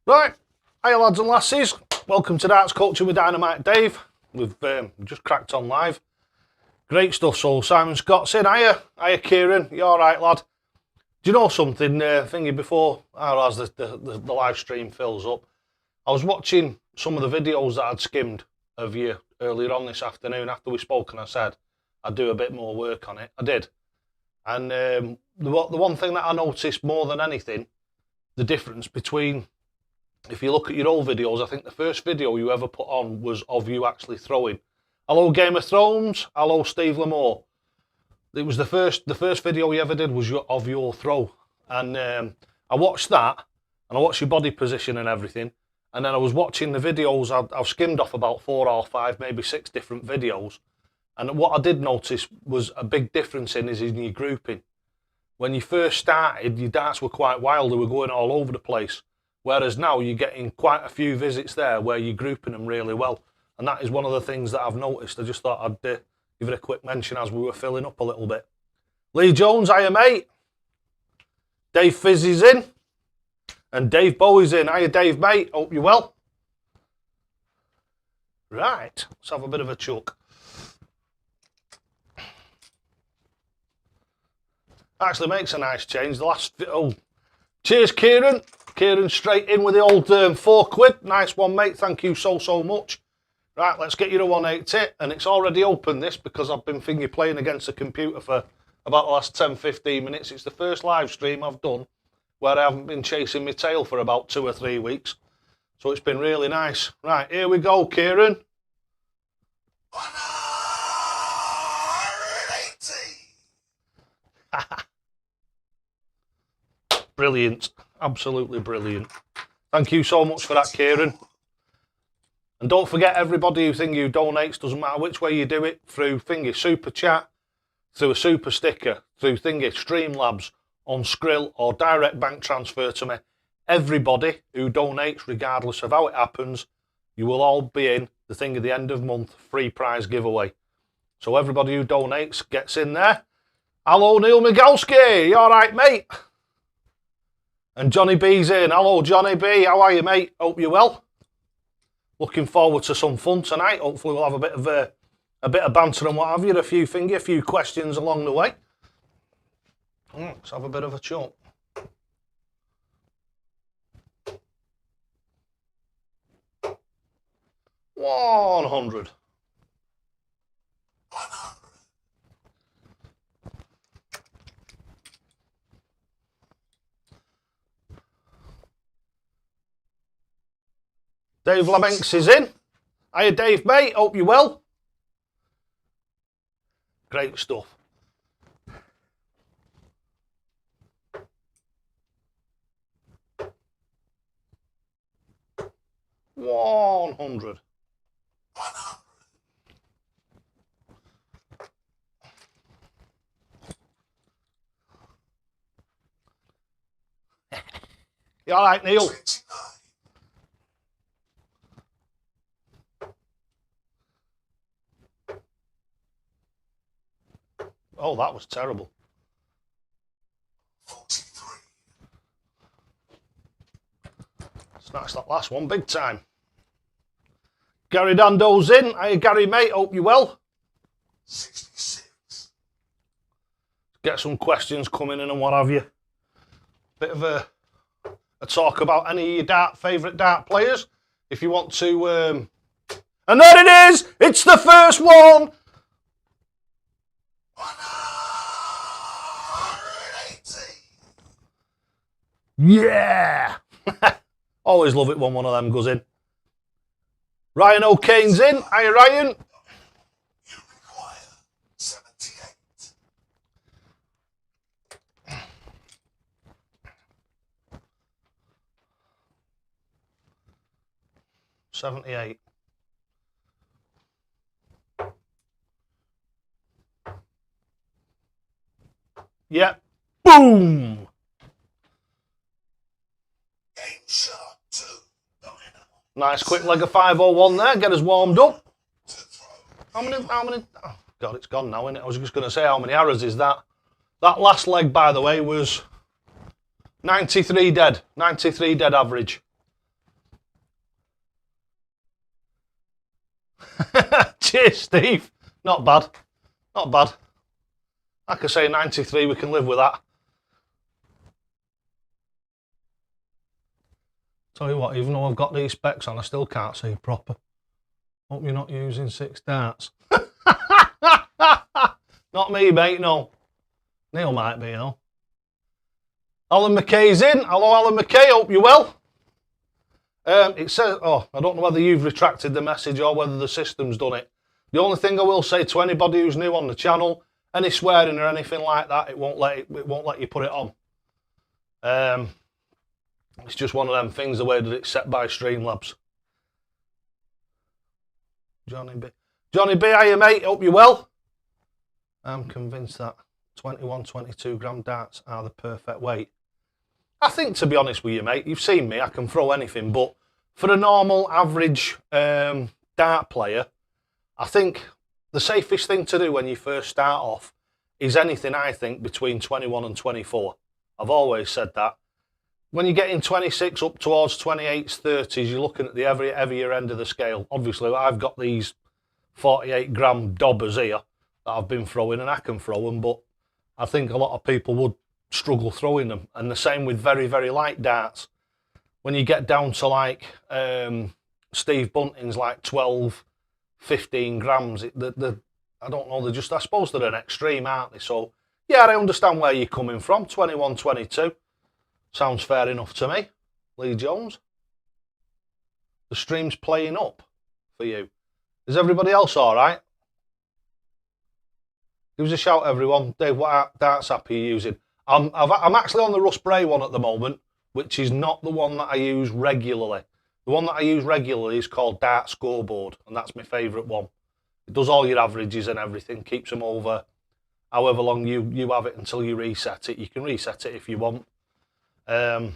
Right, hiya lads and lasses, welcome to Darts Coaching with Dynamite Dave. We've just cracked on live. Great stuff, so Simon Scott's in. Hiya Kieran, you alright lad? Do you know something, thingy before, as the live stream fills up, I was watching some of the videos that I'd skimmed of you earlier on this afternoon after we spoke, and I said I'd do a bit more work on it. I did. And the one thing that I noticed more than anything, the difference between, if you look at your old videos, I think the first video you ever put on was of you actually throwing. Hello Game of Thrones, hello Steve Lamore. It was the first video you ever did was of your throw. And I watched that, and I watched your body position and everything. And then I was watching the videos, I've skimmed off about 4 or 5, maybe 6 different videos. And what I did notice was a big difference in your grouping. When you first started, your darts were quite wild, they were going all over the place. Whereas now you're getting quite a few visits there where you're grouping them really well. And that is one of the things that I've noticed. I just thought I'd give it a quick mention as we were filling up a little bit. Lee Jones, hiya mate. Dave Fizz is in. And Dave Bowie's in. Hiya Dave mate, hope you're well. Right, let's have a bit of a chuck. Actually makes a nice change. Cheers Kieran. Kieran straight in with the old £4. Nice one mate, thank you so much. Right, let's get you to 180, and it's already open this because I've been playing against the computer for about the last 10-15 minutes. It's the first live stream I've done where I haven't been chasing my tail for about 2 or 3 weeks. So it's been really nice. Right, here we go, Kieran. 180. Brilliant, absolutely brilliant. Thank you so much for that, Kieran. And don't forget, everybody who donates, doesn't matter which way you do it, through Super Chat, through a Super Sticker, through Streamlabs, on Skrill, or direct bank transfer to me. Everybody who donates, regardless of how it happens, you will all be in the at the end of month free prize giveaway. So everybody who donates gets in there. Hello, Neil Migalski, you all right, mate? And Johnny B's in. Hello, Johnny B, how are you, mate? Hope you're well. Looking forward to some fun tonight. Hopefully we'll have a bit of banter and what have you, a few questions along the way. Let's have a bit of a chuck. $100. Dave Labanks is in. Hiya Dave mate, hope you're well. Great stuff. $100. You all right, Neil? 29. Oh, that was terrible. 43. Snatched that last one big time. Gary Dando's in. Hiya Gary mate, hope you're well. 66. Get some questions coming in and what have you. Bit of a talk about any of your favourite dart players. If you want to... And there it is! It's the first one! 180. Yeah! Always love it when one of them goes in. Ryan O'Kane's in. Hiya Ryan. You require 78. 78. Yep. Boom! Game shot 2. Nice quick leg of 501 there, get us warmed up. To throw. How many, oh God, it's gone now, isn't it? I was just going to say, how many arrows is that? That last leg, by the way, was 93 dead. 93 dead average. Cheers, Steve. Not bad. Not bad. Like I say, 93, we can live with that. Tell you what, even though I've got these specs on, I still can't see proper. Hope you're not using 6 darts. Not me, mate, no. Neil might be, though. Alan McKay's in. Hello, Alan McKay. Hope you're well. It says, oh, I don't know whether you've retracted the message or whether the system's done it. The only thing I will say to anybody who's new on the channel, any swearing or anything like that, it won't let you put it on. It's just one of them things, the way that it's set by Streamlabs. Johnny B, how you, mate? Hope you're well. I'm convinced that 21, 22 gram darts are the perfect weight. I think, to be honest with you, mate, you've seen me, I can throw anything, but for a normal, average dart player, I think the safest thing to do when you first start off is anything, I think, between 21 and 24. I've always said that. When you get in 26 up towards 28s, 30s, you're looking at the heavier end of the scale. Obviously, I've got these 48 gram dobbers here that I've been throwing, and I can throw them, but I think a lot of people would struggle throwing them. And the same with very, very light darts. When you get down to like Steve Bunting's like 12, 15 grams, I don't know, I suppose they're an extreme, aren't they? So, yeah, I understand where you're coming from. 21, 22. Sounds fair enough to me. Lee Jones. The stream's playing up for you. Is everybody else all right? Give us a shout, everyone. Dave, what darts app are you using? I'm actually on the Russ Bray one at the moment, which is not the one that I use regularly. The one that I use regularly is called Dart Scoreboard, and that's my favourite one. It does all your averages and everything, keeps them over however long you have it until you reset it. You can reset it if you want. But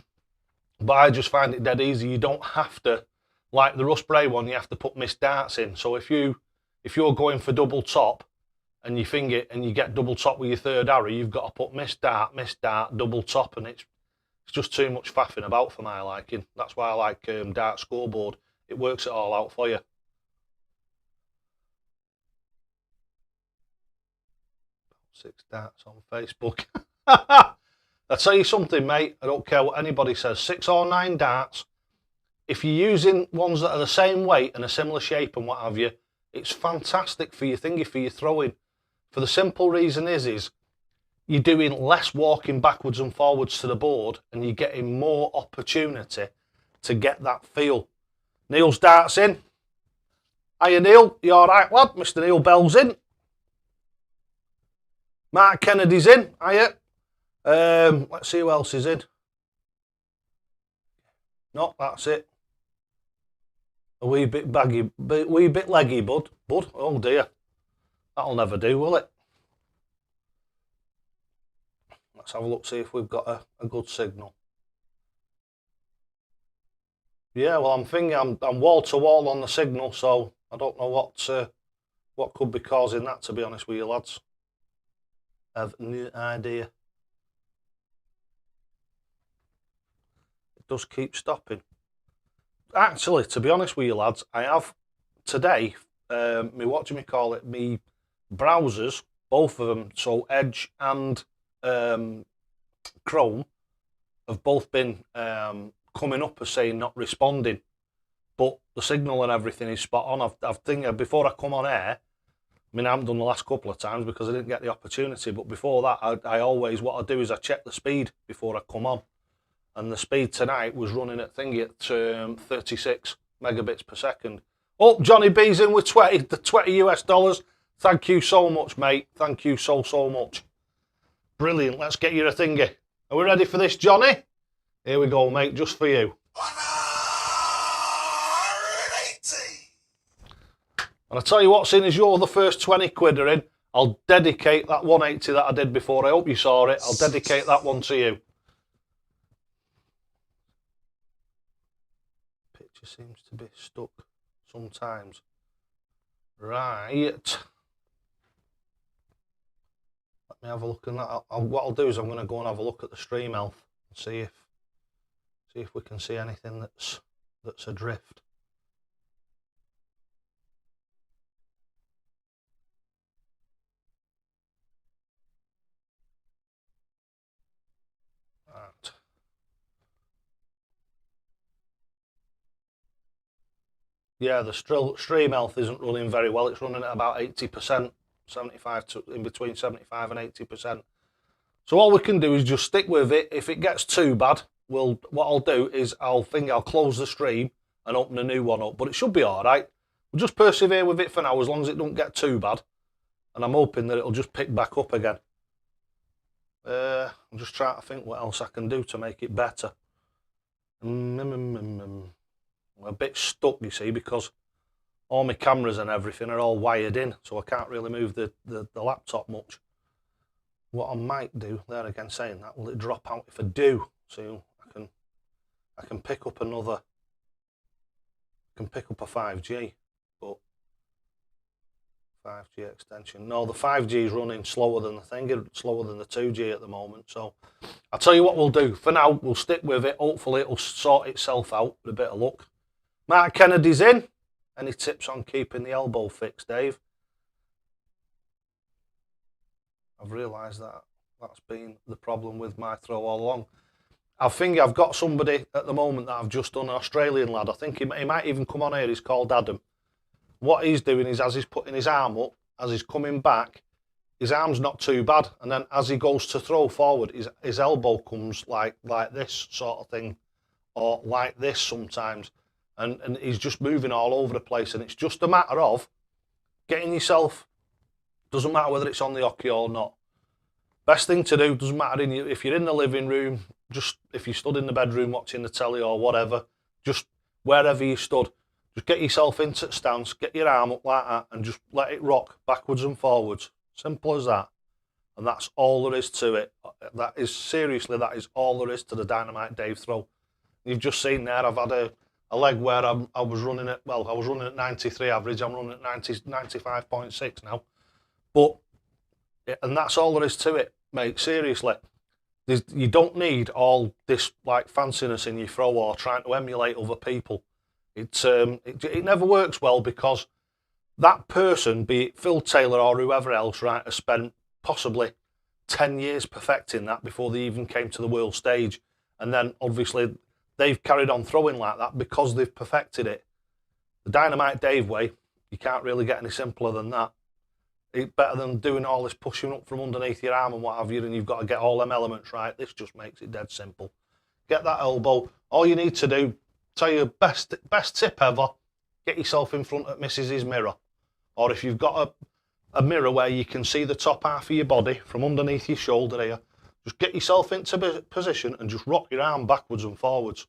I just find it dead easy. You don't have to, like the Russ Bray one, you have to put missed darts in. So if you're going for double top and you finger it and you get double top with your third arrow, you've got to put missed dart, double top, and it's just too much faffing about for my liking. That's why I like Dart Scoreboard. It works it all out for you. Six darts on Facebook. I'll tell you something, mate. I don't care what anybody says. 6 or 9 darts. If you're using ones that are the same weight and a similar shape and what have you, it's fantastic for your thingy, for your throwing. For the simple reason is you're doing less walking backwards and forwards to the board and you're getting more opportunity to get that feel. Neil's darts in. Hiya, Neil. You all right, lad? Mr. Neil Bell's in. Mark Kennedy's in. Hiya. Let's see who else is in. No, that's it. A wee bit baggy, wee bit leggy, bud. Oh dear. That'll never do, will it? Let's have a look, see if we've got a good signal. Yeah, well, I'm thinking I'm wall to wall on the signal, so I don't know what could be causing that, to be honest with you, lads. I've no idea. It does keep stopping. Actually, to be honest with you, lads, I have today, me browsers, both of them, so Edge and Chrome, have both been coming up as saying not responding, but the signal and everything is spot on. I've think before I come on air, I mean, I haven't done the last couple of times because I didn't get the opportunity, but before that, I always, what I do is I check the speed before I come on, and the speed tonight was running at 36 megabits per second. Oh, Johnny B's in with 20 US dollars. Thank you so much, mate. Thank you so much. Brilliant. Let's get you a thingy. Are we ready for this, Johnny? Here we go, mate, just for you. 180. And I tell you what, seeing as you're the first 20 quid are in, I'll dedicate that 180 that I did before. I hope you saw it. I'll dedicate that one to you. Picture seems to be stuck sometimes. Right. Let me have a look at that. What I'll do is I'm going to go and have a look at the stream health and see if we can see anything that's adrift. Yeah, the stream health isn't running very well. It's running at about 80%, 75 to in between 75 and 80%. So all we can do is just stick with it. If it gets too bad, what I'll do is I'll close the stream and open a new one up. But it should be all right. We'll just persevere with it for now, as long as it don't get too bad. And I'm hoping that it'll just pick back up again. I'm just trying to think what else I can do to make it better. I'm a bit stuck, you see, because all my cameras and everything are all wired in, so I can't really move the laptop much. What I might do, there again saying that, will it drop out if I do? So I can pick up another, I can pick up a 5G, but 5G extension. No, the 5G is running slower than the thing, slower than the 2G at the moment. So I'll tell you what we'll do. For now, we'll stick with it. Hopefully it'll sort itself out with a bit of luck. Mark Kennedy's in. Any tips on keeping the elbow fixed, Dave? I've realised that that's been the problem with my throw all along. I think I've got somebody at the moment that I've just done, an Australian lad. I think he might even come on here. He's called Adam. What he's doing is, as he's putting his arm up, as he's coming back, his arm's not too bad. And then as he goes to throw forward, his elbow comes like this sort of thing, or like this sometimes. And he's just moving all over the place. And it's just a matter of getting yourself, doesn't matter whether it's on the hockey or not. Best thing to do, doesn't matter if you're in the living room, just if you stood in the bedroom watching the telly or whatever, just wherever you stood, just get yourself into the stance, get your arm up like that, and just let it rock backwards and forwards. Simple as that. And that's all there is to it. That is all there is to the Dynamite Dave throw. You've just seen there, I've had a leg where I was running at 93 average, I'm running at 95.6 now. But, and that's all there is to it, mate, seriously. You don't need all this like fanciness in your throw or trying to emulate other people. It never works well, because that person, be it Phil Taylor or whoever else, right, has spent possibly 10 years perfecting that before they even came to the world stage. And then obviously they've carried on throwing like that because they've perfected it. The Dynamite Dave way, you can't really get any simpler than that. It's better than doing all this pushing up from underneath your arm and what have you, and you've got to get all them elements right. This just makes it dead simple. Get that elbow. All you need to do, tell you best tip ever, get yourself in front of Mrs.'s mirror. Or if you've got a mirror where you can see the top half of your body from underneath your shoulder here, just get yourself into position and just rock your arm backwards and forwards.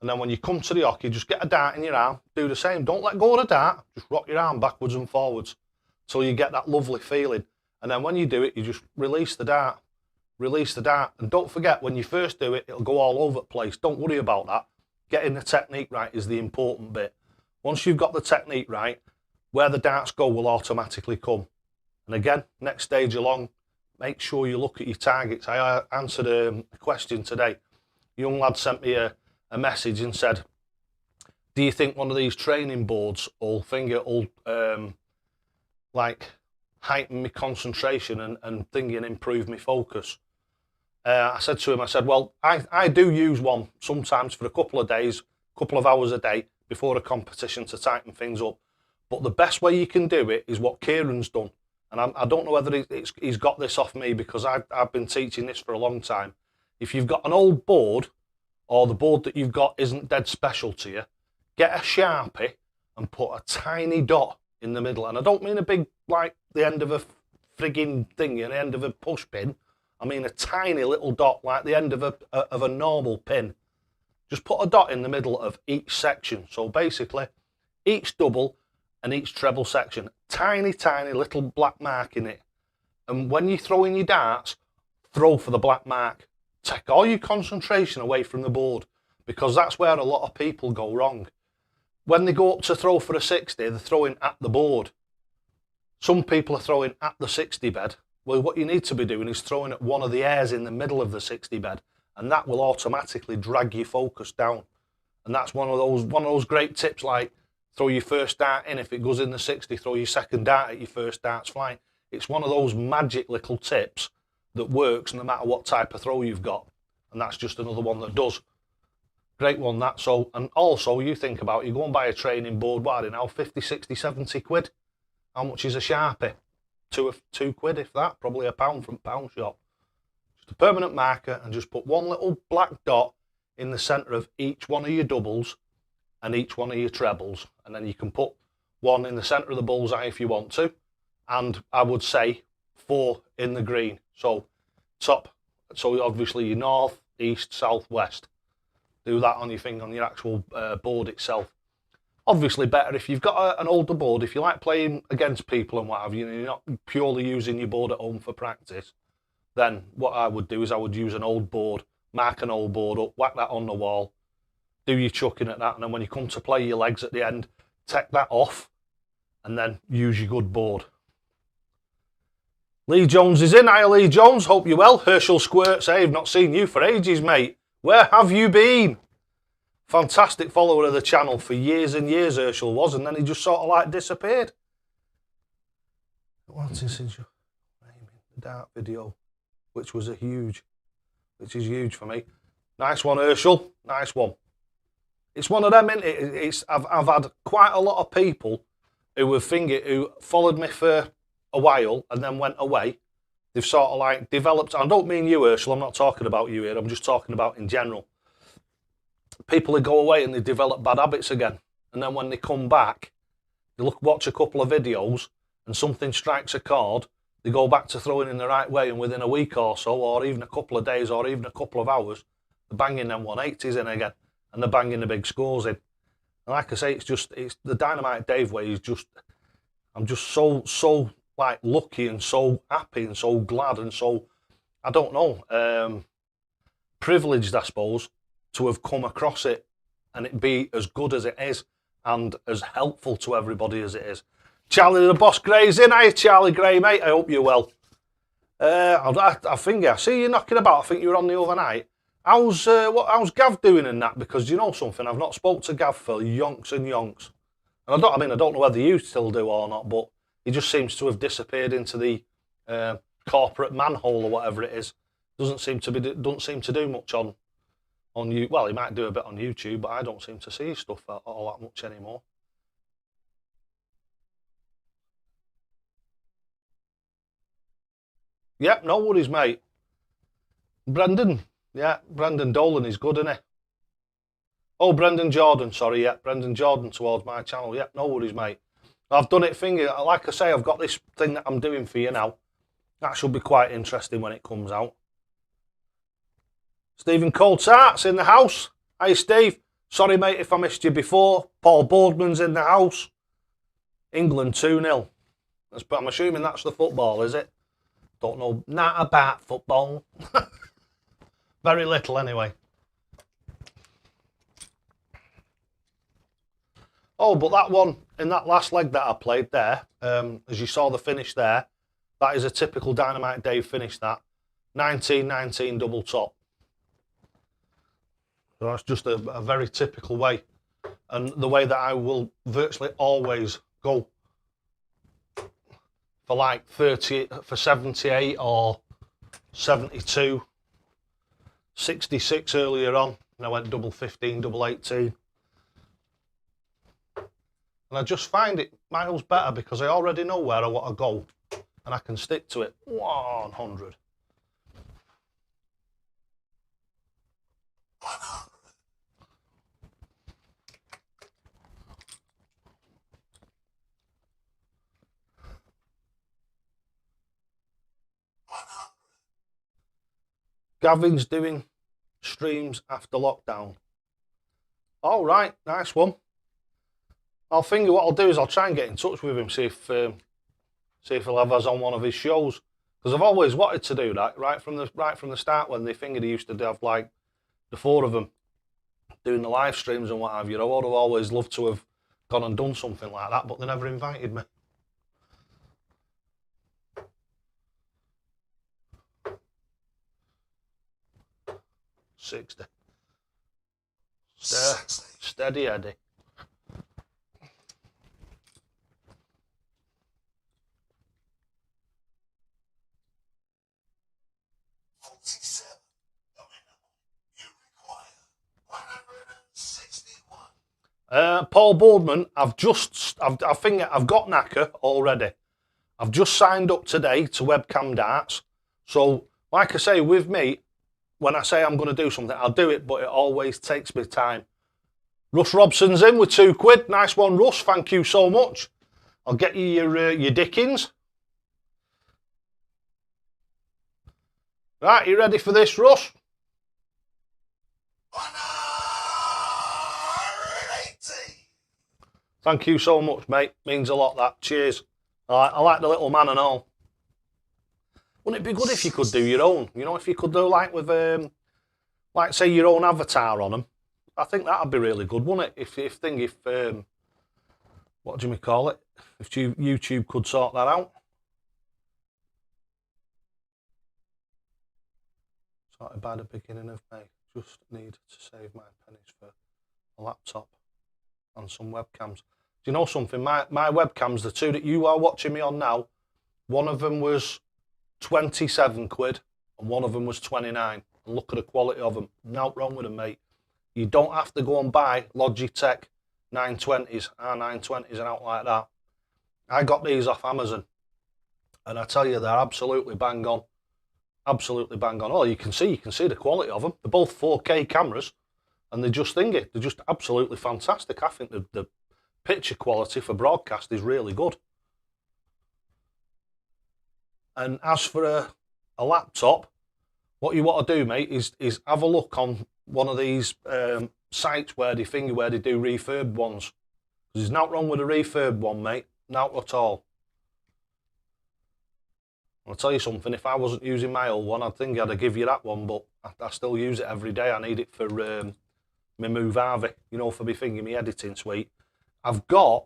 And then when you come to the hockey, just get a dart in your arm, do the same. Don't let go of the dart, just rock your arm backwards and forwards till you get that lovely feeling. And then when you do it, you just release the dart. Release the dart. And don't forget, when you first do it, it'll go all over the place. Don't worry about that. Getting the technique right is the important bit. Once you've got the technique right, where the darts go will automatically come. And again, next stage along, make sure you look at your targets. I answered a question today. A young lad sent me a message and said, do you think one of these training boards will like heighten my concentration and thingy and improve my focus? I said to him, well, I do use one sometimes for a couple of days, couple of hours a day before a competition to tighten things up. But the best way you can do it is what Kieran's done. And I don't know whether he's got this off me, because I've been teaching this for a long time. If you've got an old board, or the board that you've got isn't dead special to you, get a Sharpie and put a tiny dot in the middle. And I don't mean a big, like the end of a frigging thing, the end of a push pin. I mean a tiny little dot, like the end of a normal pin. Just put a dot in the middle of each section. So basically, each double and each treble section, tiny little black mark in it. And when you're throwing your darts, throw for the black mark. Take all your concentration away from the board, because that's where a lot of people go wrong. When they go up to throw for a 60, they're throwing at the board. Some people are throwing at the 60 bed. Well, what you need to be doing is throwing at one of the airs in the middle of the 60 bed, and that will automatically drag your focus down. And that's one of those great tips, like throw your first dart in. If it goes in the 60, throw your second dart at your first dart's flying. It's one of those magic little tips that works no matter what type of throw you've got. And that's just another one that does. Great one, that. So, and also you think about, you go and buy a training board, what are they now, 50, 60, 70 quid? How much is a Sharpie? Two quid, if that, probably £1 from pound shop. Just a permanent marker, and just put one little black dot in the centre of each one of your doubles and each one of your trebles, and then you can put one in the centre of the bullseye if you want to, and I would say 4 in the green. So top, so obviously your north, east, south, west. Do that on your thing, on your actual board itself. Obviously better if you've got an older board, if you like playing against people and what have you, and you're not purely using your board at home for practice, then what I would do is I would use an old board, mark an old board up, whack that on the wall, do your chucking at that, and then when you come to play your legs at the end, take that off, and then use your good board. Lee Jones is in. Hiya, Lee Jones. Hope you're well. Herschel Squirts, I've not seen you for ages, mate. Where have you been? Fantastic follower of the channel for years and years, Herschel was, and then he just sort of like disappeared. What's this since your the dart video, which is huge for me. Nice one, Herschel. Nice one. It's one of them, isn't it? I've had quite a lot of people who followed me for a while and then went away. They've sort of like developed. I don't mean you, Herschel. I'm not talking about you here. I'm just talking about in general. People who go away and they develop bad habits again, and then when they come back, they watch a couple of videos, and something strikes a chord. They go back to throwing in the right way, and within a week or so, or even a couple of days, or even a couple of hours, they're banging them 180s in again, and they're banging the big scores in. And like I say, it's the Dynamite Dave way. I'm just so like lucky and so happy and so glad and so, I don't know, privileged, I suppose, to have come across it and it be as good as it is and as helpful to everybody as it is. Charlie the Boss Gray's in. Hiya, Charlie Gray, mate. I hope you're well. I think I see you knocking about. I think you were on the other night. How's Gav doing in that? Because you know something, I've not spoke to Gav for yonks and yonks. And I don't know whether you still do or not, but he just seems to have disappeared into the corporate manhole or whatever it is. Doesn't seem to do much on you. Well, he might do a bit on YouTube, but I don't seem to see his stuff all that much anymore. Yep, no worries, mate. Brendan, yeah, Brendan Dolan is good, isn't he? Oh, Brendan Jordan, sorry, yeah, Brendan Jordan towards my channel. Yep, no worries, mate. I've done it like I say, I've got this thing that I'm doing for you now. That should be quite interesting when it comes out. Stephen Coltart's in the house. Hi, Steve. Sorry, mate, if I missed you before. Paul Boardman's in the house. England 2-0. I'm assuming that's the football, is it? Don't know not about football. Very little, anyway. Oh, but that one, in that last leg that I played there, as you saw the finish there, that is a typical Dynamite Dave finish, that. 19-19 double top. So that's just a very typical way. And the way that I will virtually always go for like 78 or 72, 66 earlier on, and I went double 15, double 18. And I just find it miles better because I already know where I want to go and I can stick to it 100. Gavin's doing streams after lockdown. All right, nice one. I'll think what I'll do is I'll try and get in touch with him, see if he'll have us on one of his shows. Because I've always wanted to do that right from the start when they fingered he used to have like the 4 of them doing the live streams and what have you. I would have always loved to have gone and done something like that, but they never invited me. $60. Steady Eddie. You require 180. Paul Boardman, I think I've got Knacker already. I've just signed up today to Webcam Darts. So, like I say, with me, when I say I'm going to do something, I'll do it, but it always takes me time. Russ Robson's in with £2. Nice one, Russ. Thank you so much. I'll get you your Dickens. Right, you ready for this, Russ? 180. Thank you so much, mate. Means a lot, that. Cheers. I like the little man and all. Wouldn't it be good if you could do your own? You know, if you could do like with, like say your own avatar on them. I think that'd be really good, wouldn't it? What do you call it? If YouTube could sort that out. Started by the beginning of May. Just need to save my pennies for a laptop and some webcams. Do you know something? My webcams, the two that you are watching me on now, one of them was £27 and one of them was 29. And look at the quality of them. Nothing wrong with them, mate. You don't have to go and buy Logitech 920s, R920s and out like that. I got these off Amazon. And I tell you, they're absolutely bang on. Absolutely bang on. Oh, you can see the quality of them. They're both 4K cameras and they're just thingy. They're just absolutely fantastic. I think the picture quality for broadcast is really good. And as for a laptop, what you want to do, mate, is have a look on one of these sites where they do refurb ones. There's nothing wrong with a refurb one, mate. Not at all. I'll tell you something, if I wasn't using my old one, I'd think I'd give you that one, but I still use it every day. I need it for my Move-Harvey, you know, for me thinking, my editing suite. I've got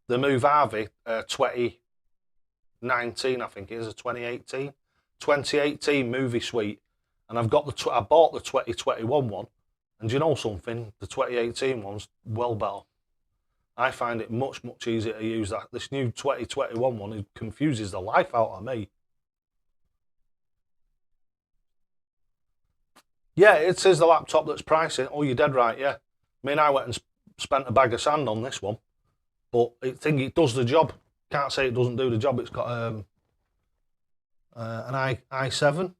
the Move-Harvey 2019, I think it is, a 2018 movie suite, and I've got I bought the 2021 one, and do you know something? The 2018 one's well better. I find it much easier to use. That this new 2021 one, it confuses the life out of me. Yeah, it is the laptop that's pricing. Oh, you're dead right, yeah. I mean, I went and spent a bag of sand on this one, but I think it does the job. Can't say it doesn't do the job. It's got an i7,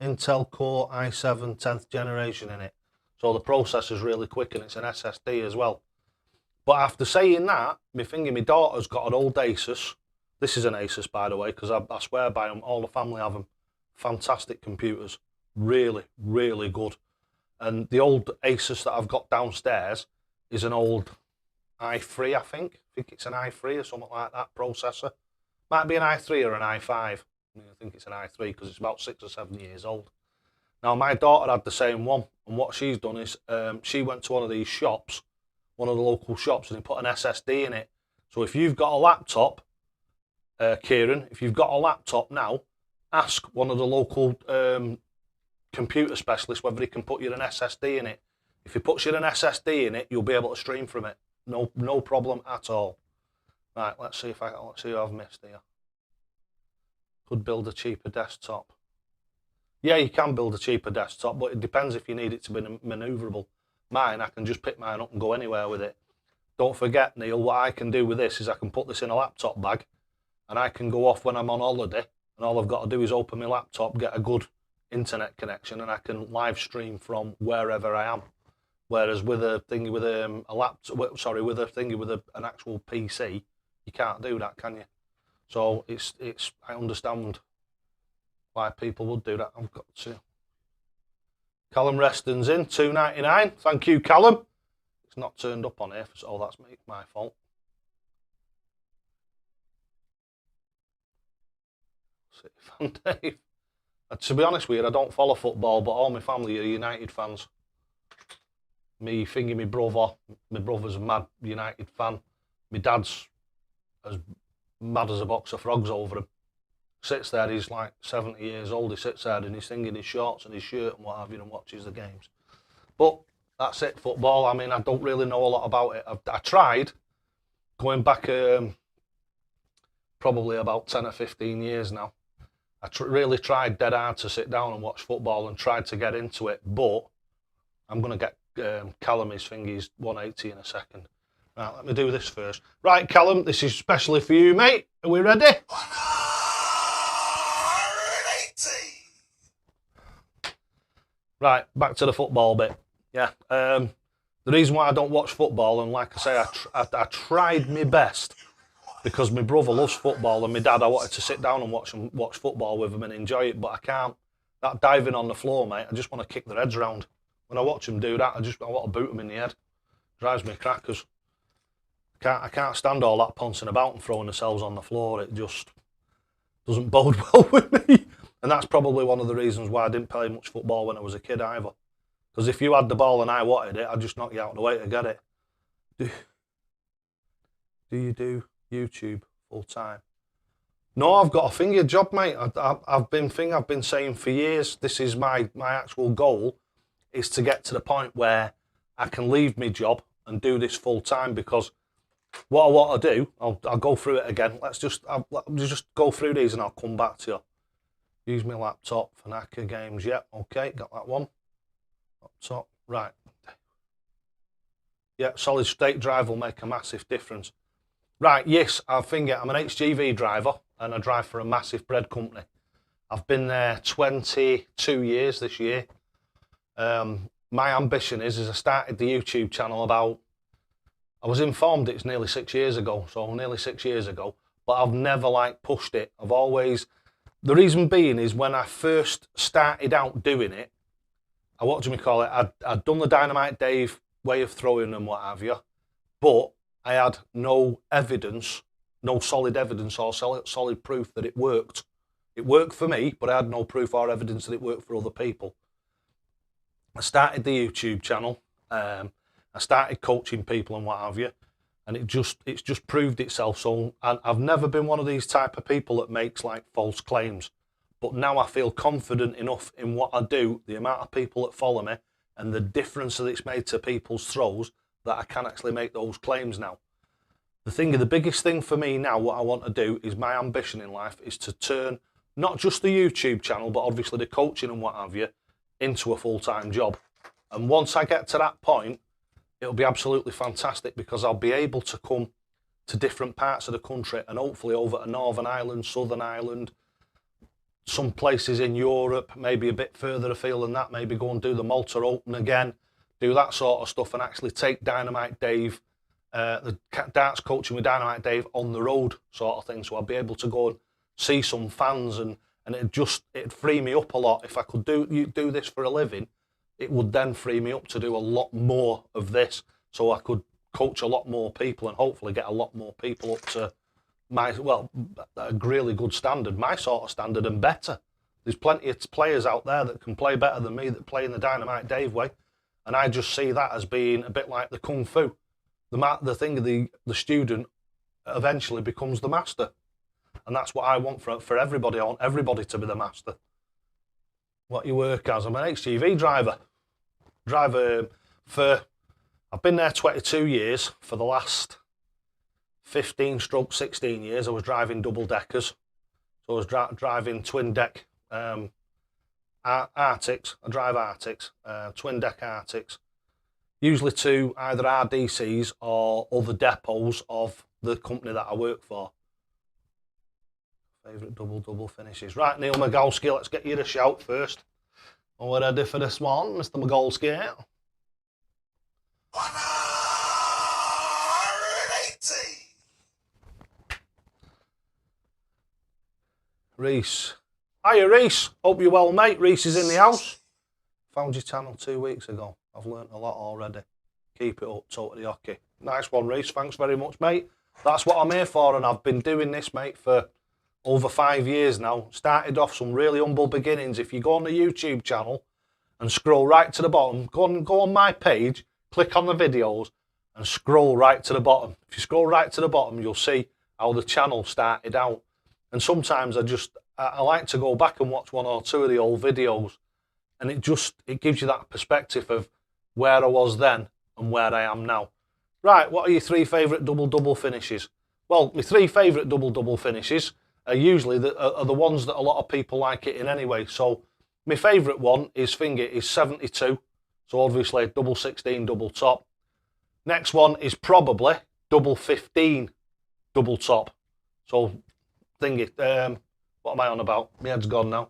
Intel Core i7 10th generation in it. So the processor's really quick and it's an SSD as well. But after saying that, my daughter's got an old Asus. This is an Asus, by the way, because I swear by them. All the family have them. Fantastic computers. Really, really good. And the old Asus that I've got downstairs is an old i3, I think. I think it's an i3 or something like that processor. Might be an i3 or an i5. I think it's an i3 because it's about 6 or 7 years old. Now, my daughter had the same one. And what she's done is she went to one of these shops, one of the local shops, and they put an SSD in it. So if you've got a laptop, Kieran, if you've got a laptop now, ask one of the local computer specialists whether he can put you an SSD in it. If he puts you an SSD in it, you'll be able to stream from it. No problem at all. Right, let's see who I've missed here. Could build a cheaper desktop. Yeah, you can build a cheaper desktop, but it depends if you need it to be manoeuvrable. Mine, I can just pick mine up and go anywhere with it. Don't forget, Neil, what I can do with this is I can put this in a laptop bag and I can go off when I'm on holiday, and all I've got to do is open my laptop, get a good internet connection, and I can live stream from wherever I am. Whereas with a thingy with an actual PC, you can't do that, can you? So I understand why people would do that. I've got to. Callum Reston's in, $2.99. Thank you, Callum. It's not turned up on here, so that's my fault. City fan Dave. To be honest with you, I don't follow football, but all my family are United fans. My brother's a mad United fan. My dad's as mad as a box of frogs over him. Sits there, he's like 70 years old, he sits there and he's singing his shorts and his shirt and what have you and watches the games. But that's it, football. I mean, I don't really know a lot about it. I tried, going back probably about 10 or 15 years now. I really tried dead hard to sit down and watch football and tried to get into it, but I'm going to get Callum his 180 in a second. Right, let me do this first. Right, Callum, this is especially for you, mate. Are we ready? 180. Right, back to the football bit. Yeah. The reason why I don't watch football, and like I say, I tried my best because my brother loves football and my dad, I wanted to sit down and watch football with him and enjoy it, but I can't. That diving on the floor, mate, I just want to kick their heads around. When I watch them do that, I want to boot them in the head. Drives me crackers. I can't stand all that pouncing about and throwing themselves on the floor. It just doesn't bode well with me. And that's probably one of the reasons why I didn't play much football when I was a kid either. Because if you had the ball and I wanted it, I'd just knock you out of the way to get it. Do you do YouTube full time? No, I've got a finger job, mate. I've been saying for years, this is my actual goal, is to get to the point where I can leave my job and do this full time, because what I want to do, I'll go through it again. I'll just go through these and I'll come back to you. Use my laptop for Knacker games. Yep, okay, got that one. Laptop, right. Yeah, solid state drive will make a massive difference. Right, yes, I'm an HGV driver and I drive for a massive bread company. I've been there 22 years this year. My ambition is I started the YouTube channel I was informed it's nearly 6 years ago, but I've never pushed it. The reason being is when I first started out doing it, I'd done the Dynamite Dave way of throwing and what have you, but I had no evidence, no solid evidence or solid proof that it worked. It worked for me, but I had no proof or evidence that it worked for other people. I started the YouTube channel, I started coaching people and what have you, and it's just proved itself. So I've never been one of these type of people that makes false claims, but now I feel confident enough in what I do, the amount of people that follow me, and the difference that it's made to people's throws, that I can actually make those claims now. The biggest thing for me now, what I want to do is, my ambition in life is to turn not just the YouTube channel, but obviously the coaching and what have you, into a full-time job. And once I get to that point, it'll be absolutely fantastic, because I'll be able to come to different parts of the country and hopefully over to Northern Ireland, Southern Ireland, some places in Europe, maybe a bit further afield than that, maybe go and do the Malta Open again, do that sort of stuff, and actually take Dynamite Dave, the darts coaching with Dynamite Dave on the road sort of thing. So I'll be able to go and see some fans, and it'd free me up a lot. If I could do this for a living, it would then free me up to do a lot more of this, so I could coach a lot more people and hopefully get a lot more people up to a really good standard, my sort of standard and better. There's plenty of players out there that can play better than me, that play in the Dynamite Dave way, and I just see that as being a bit like the Kung Fu. The student eventually becomes the master, and that's what I want for everybody. I want everybody to be the master. What you work as? I'm an HGV driver. I've been there 22 years. For the last 15-16 years, I was driving double deckers. So I was driving twin deck Arctics. I drive Arctics, twin deck Arctics, usually to either RDCs or other depots of the company that I work for. Favourite double finishes. Right, Neil Magolski, let's get you to shout first. Are we ready for this one, Mr. Magolski? 180. Reese. Hiya, Reese. Hope you're well, mate. Reese is in the house. Found your channel 2 weeks ago. I've learnt a lot already. Keep it up, totally hockey. Nice one, Reese. Thanks very much, mate. That's what I'm here for, and I've been doing this, mate, for over 5 years now. Started off some really humble beginnings. If you go on the YouTube channel and scroll right to the bottom, go on my page, click on the videos and scroll right to the bottom. If you scroll right to the bottom, you'll see how the channel started out. And sometimes I like to go back and watch 1 or 2 of the old videos, and it gives you that perspective of where I was then and where I am now. Right, what are your 3 favourite double finishes? Well, my 3 favourite double finishes are usually the ones that a lot of people like it in anyway. So my favourite one is 72. So obviously double 16, double top. Next one is probably double 15 double top. So thingy, what am I on about? My head's gone now.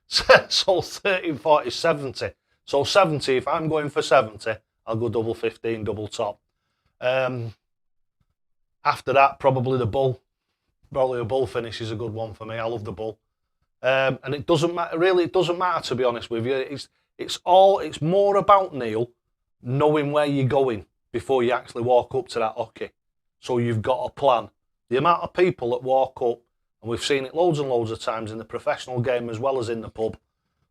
So 13, 40, 70. So 70, if I'm going for 70, I'll go double 15 double top. After that, probably the bull. Probably a bull finish is a good one for me. I love the bull. And it doesn't matter, really, it doesn't matter, to be honest with you. It's more about, Neil, knowing where you're going before you actually walk up to that hockey. So you've got a plan. The amount of people that walk up, and we've seen it loads and loads of times in the professional game as well as in the pub,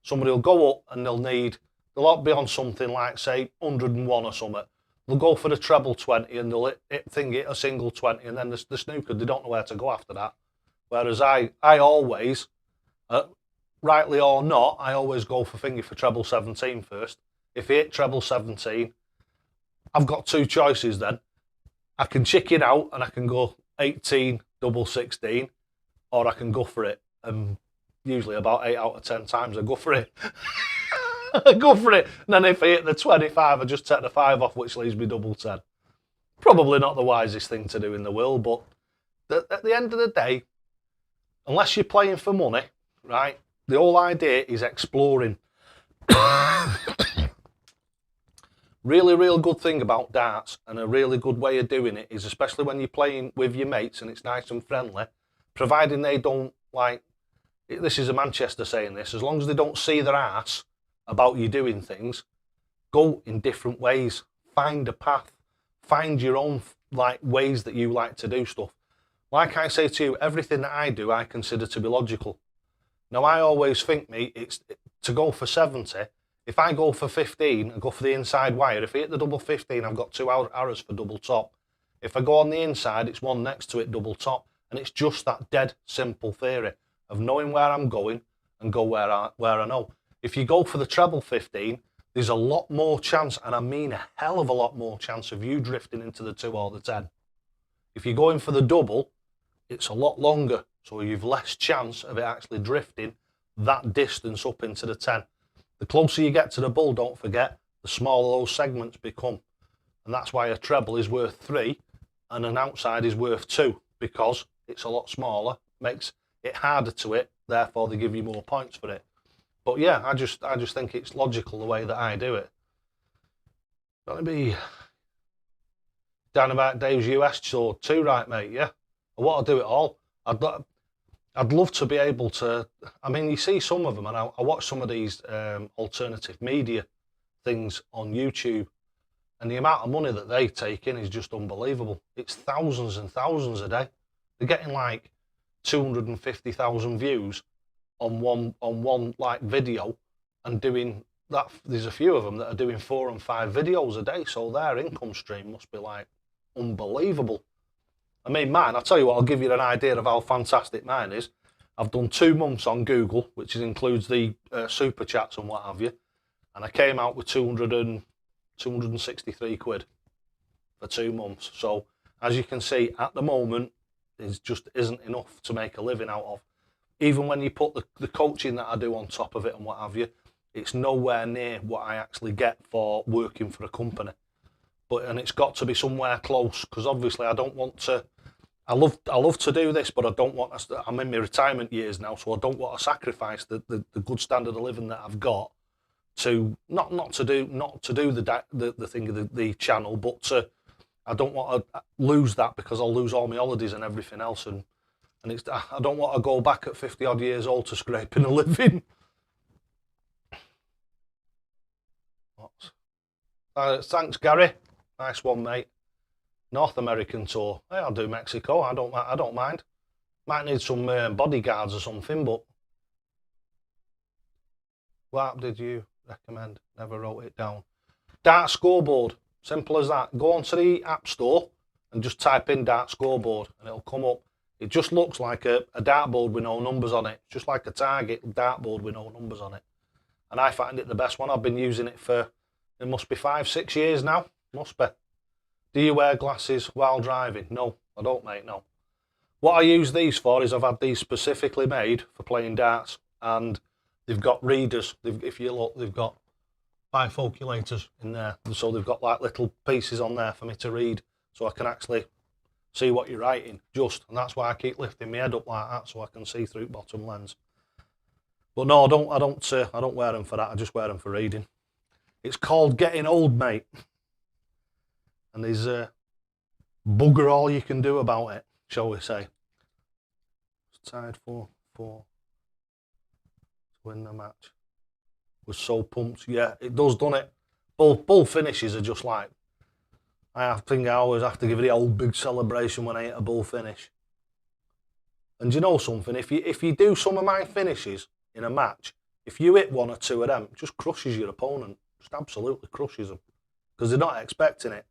somebody will go up and they'll be on something like, say, 101 or something. They'll go for the treble 20 and they'll hit a single 20, and then the snooker, they don't know where to go after that. Whereas I always, rightly or not, I always go for treble 17 first. If he hit treble 17, I've got two choices then. I can chicken out and I can go 18 double 16, or I can go for it. And usually about 8 out of 10 times I go for it. I go for it. And then if I hit the 25, I just take the 5 off, which leaves me double 10. Probably not the wisest thing to do in the world, but at the end of the day, unless you're playing for money, right, the whole idea is exploring. Really, real good thing about darts, and a really good way of doing it, is especially when you're playing with your mates and it's nice and friendly, providing they don't, like, this is a Manchester saying this, as long as they don't see their arse about you doing things, go in different ways. Find a path. Find your own, like, ways that you like to do stuff. Like I say to you, everything that I do, I consider to be logical. Now, I always think, it's to go for 70. If I go for 15 and go for the inside wire, if I hit the double 15, I've got 2 arrows for double top. If I go on the inside, it's one next to it, double top. And it's just that dead simple theory of knowing where I'm going and go where I know. If you go for the treble 15, there's a lot more chance, and I mean a hell of a lot more chance, of you drifting into the 2 or the 10. If you're going for the double, it's a lot longer, so you've less chance of it actually drifting that distance up into the 10. The closer you get to the bull, don't forget, the smaller those segments become. And that's why a treble is worth 3 and an outside is worth 2, because it's a lot smaller, makes it harder to hit, therefore they give you more points for it. But yeah, I just think it's logical the way that I do it. Gonna be down about Dave's US tour too, right, mate? Yeah, I want to do it all. I'd love to be able to. I mean, you see some of them, and I watch some of these alternative media things on YouTube, and the amount of money that they take in is just unbelievable. It's thousands and thousands a day. They're getting like 250,000 views on one like video, and doing that. There's a few of them that are doing 4 and 5 videos a day, so their income stream must be like unbelievable. I mean, mine, I'll tell you what, I'll give you an idea of how fantastic mine is. I've done 2 months on Google, which includes the super chats and what have you, and I came out with 263 quid for 2 months. So as you can see, at the moment, it just isn't enough to make a living out of. Even when you put the coaching that I do on top of it and what have you, it's nowhere near what I actually get for working for a company. And it's got to be somewhere close, because obviously I don't want to. I love to do this, but I don't want to. I'm in my retirement years now, so I don't want to sacrifice the good standard of living that I've got to not to do the thing of the channel, but to. I don't want to lose that, because I'll lose all my holidays and everything else, and I don't want to go back at 50 odd years old to scraping a living. Thanks, Gary. Nice one, mate. North American tour. Hey, I'll do Mexico. I don't mind. Might need some bodyguards or something, but what app did you recommend? Never wrote it down. Dart Scoreboard. Simple as that. Go onto the App Store and just type in Dart Scoreboard and it'll come up. It just looks like a dartboard with no numbers on it. Just like a target dartboard with no numbers on it. And I find it the best one. I've been using it for, it must be 5-6 years now. Must be. Do you wear glasses while driving? No, I don't, mate, no. What I use these for is I've had these specifically made for playing darts, and they've got readers. If you look, they've got bifoculators in there. So they've got like little pieces on there for me to read, so I can actually see what you're writing, and that's why I keep lifting my head up like that so I can see through bottom lens. But no, I don't wear them for that. I just wear them for reading. It's called getting old, mate, and there's bugger all you can do about it, shall we say. Tied 4-4 to win the match. Was so pumped. Yeah, it does, doesn't it? Bull finishes are just like, I think I always have to give it the old big celebration when I hit a bull finish. And do you know something? If you do some of my finishes in a match, if you hit 1 or 2 of them, it just crushes your opponent. Just absolutely crushes them. Because they're not expecting it.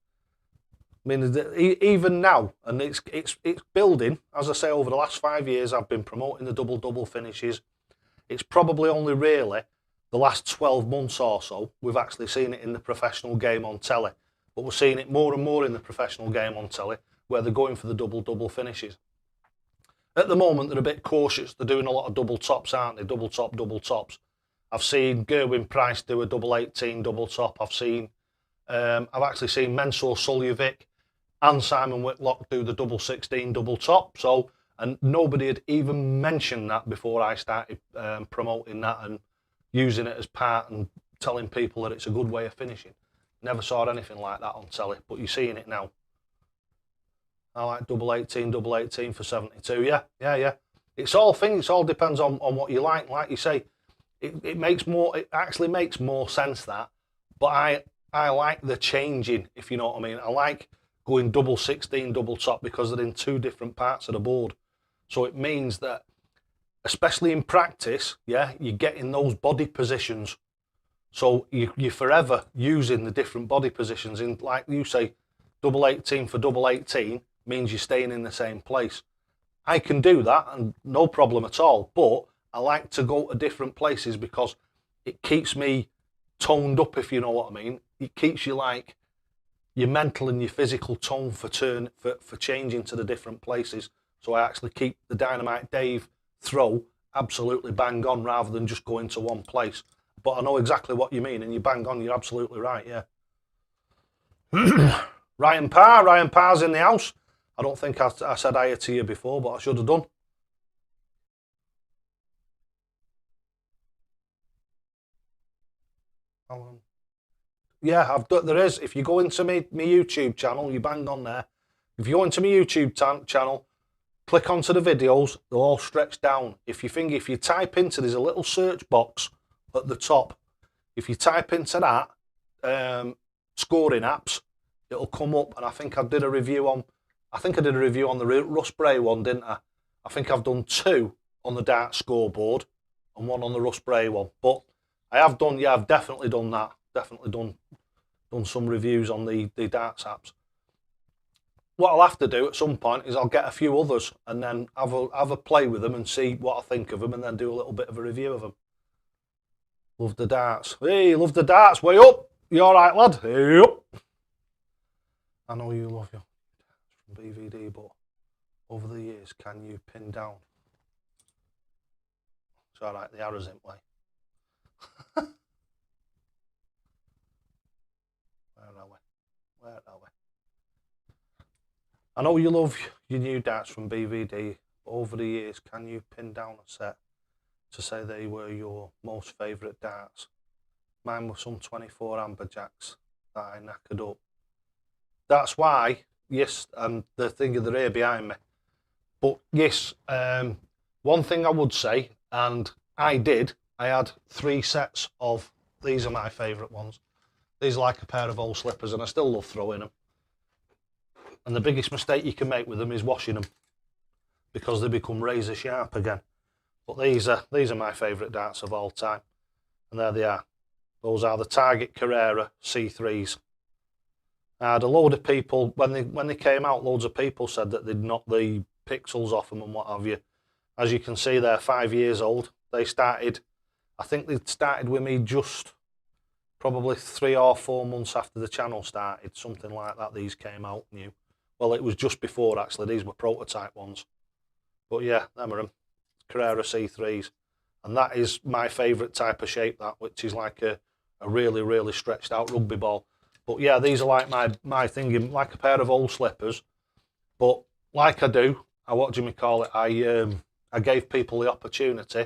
I mean, even now, and it's building, as I say, over the last 5 years, I've been promoting the double finishes. It's probably only really the last 12 months or so, we've actually seen it in the professional game on telly. But we're seeing it more and more in the professional game on telly, where they're going for the double finishes. At the moment, they're a bit cautious. They're doing a lot of double tops, aren't they? Double tops. I've seen Gerwin Price do a double 18 double top. I've actually seen Mensur Suljovic and Simon Whitlock do the double 16 double top. So, and nobody had even mentioned that before I started promoting that and using it as part and telling people that it's a good way of finishing. Never saw anything like that on telly, but you're seeing it now. I like double 18 for 72. Yeah. It's all things. It all depends on what you like. Like you say, it actually makes more sense that. But I like the changing, if you know what I mean. I like going double 16 double top because they're in 2 different parts of the board. So it means that, especially in practice, yeah, you're getting those body positions. So you're forever using the different body positions. In, like you say, double 18 for double 18 means you're staying in the same place. I can do that and no problem at all, but I like to go to different places because it keeps me toned up, if you know what I mean. It keeps you like your mental and your physical tone for changing to the different places. So I actually keep the Dynamite Dave throw absolutely bang on rather than just going to one place. But I know exactly what you mean, and you bang on, you're absolutely right, yeah. Ryan Parr's in the house. I don't think I said hi to you before, but I should have done. Yeah, there is. If you go into my YouTube channel, you bang on there. If you go into my YouTube channel, click onto the videos, they'll all stretch down. If you type into, there's a little search box at the top. If you type into that, scoring apps, it'll come up. And I think I did a review on the Russ Bray one, didn't I? I think I've done 2 on the Dart scoreboard and 1 on the Russ Bray one. But I've definitely done that. Definitely done some reviews on the darts apps. What I'll have to do at some point is I'll get a few others and then have a play with them and see what I think of them and then do a little bit of a review of them. Love the darts. Hey, love the darts. Way up. You all right, lad? Hey up. I know you love your from BVD, but over the years, can you pin down? It's all right. The arrow's in play. Where are we? I know you love your new darts from BVD. Over the years, can you pin down a set to say they were your most favourite darts? Mine were some 24 amberjacks that I knackered up. That's why, yes, and the thing of the here behind me. But yes, one thing I would say, and I had 3 sets of, these are my favourite ones. These are like a pair of old slippers and I still love throwing them. And the biggest mistake you can make with them is washing them because they become razor sharp again. But these are my favourite darts of all time. And there they are. Those are the Target Carrera C3s. I had a load of people, when they came out, loads of people said that they'd knocked the pixels off them and what have you. As you can see, they're 5 years old. I think they started with me just probably 3 or 4 months after the channel started, something like that. These came out new. Well, it was just before actually. These were prototype ones. But yeah, them are them. Carrera C3s. And that is my favourite type of shape, that, which is like a really, really stretched out rugby ball. But yeah, these are like my thing, like a pair of old slippers. But like I do, what do you call it? I gave people the opportunity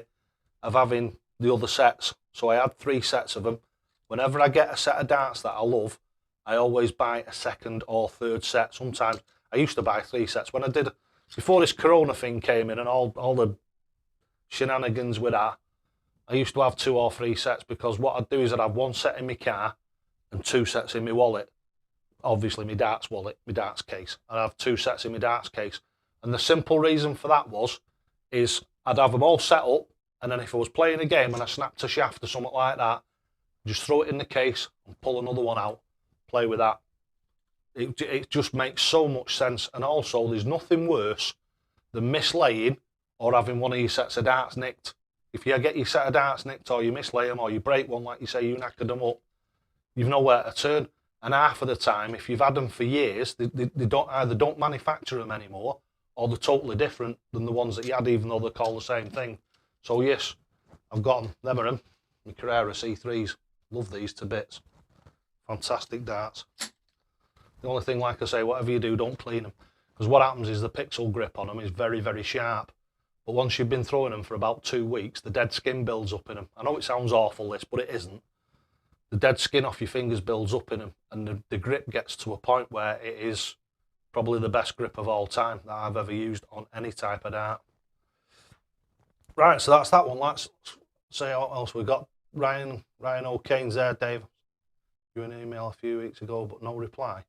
of having the other sets. So I had 3 sets of them. Whenever I get a set of darts that I love, I always buy a second or third set. Sometimes I used to buy 3 sets. When I did, before this Corona thing came in and all the shenanigans with that, I used to have 2 or 3 sets, because what I'd do is I'd have 1 set in my car and 2 sets in my wallet. Obviously my darts wallet, my darts case. I'd have 2 sets in my darts case. And the simple reason for that is I'd have them all set up, and then if I was playing a game and I snapped a shaft or something like that, just throw it in the case and pull another one out, play with that. It just makes so much sense. And also, there's nothing worse than mislaying or having one of your sets of darts nicked. If you get your set of darts nicked, or you mislay them, or you break one, like you say, you knackered them up, you've nowhere to turn. And half of the time, if you've had them for years, they don't manufacture them anymore, or they're totally different than the ones that you had, even though they're called the same thing. So yes, I've got them. Them are them. My Carrera C3s. Love these to bits. Fantastic darts. The only thing, like I say, whatever you do, don't clean them. Because what happens is the pixel grip on them is very, very sharp. But once you've been throwing them for about 2 weeks, the dead skin builds up in them. I know it sounds awful, this, but it isn't. The dead skin off your fingers builds up in them, and the grip gets to a point where it is probably the best grip of all time that I've ever used on any type of dart. Right, so that's that one. Let's see what else we got. Ryan O'Kane's there, Dave. You an email a few weeks ago, but no reply.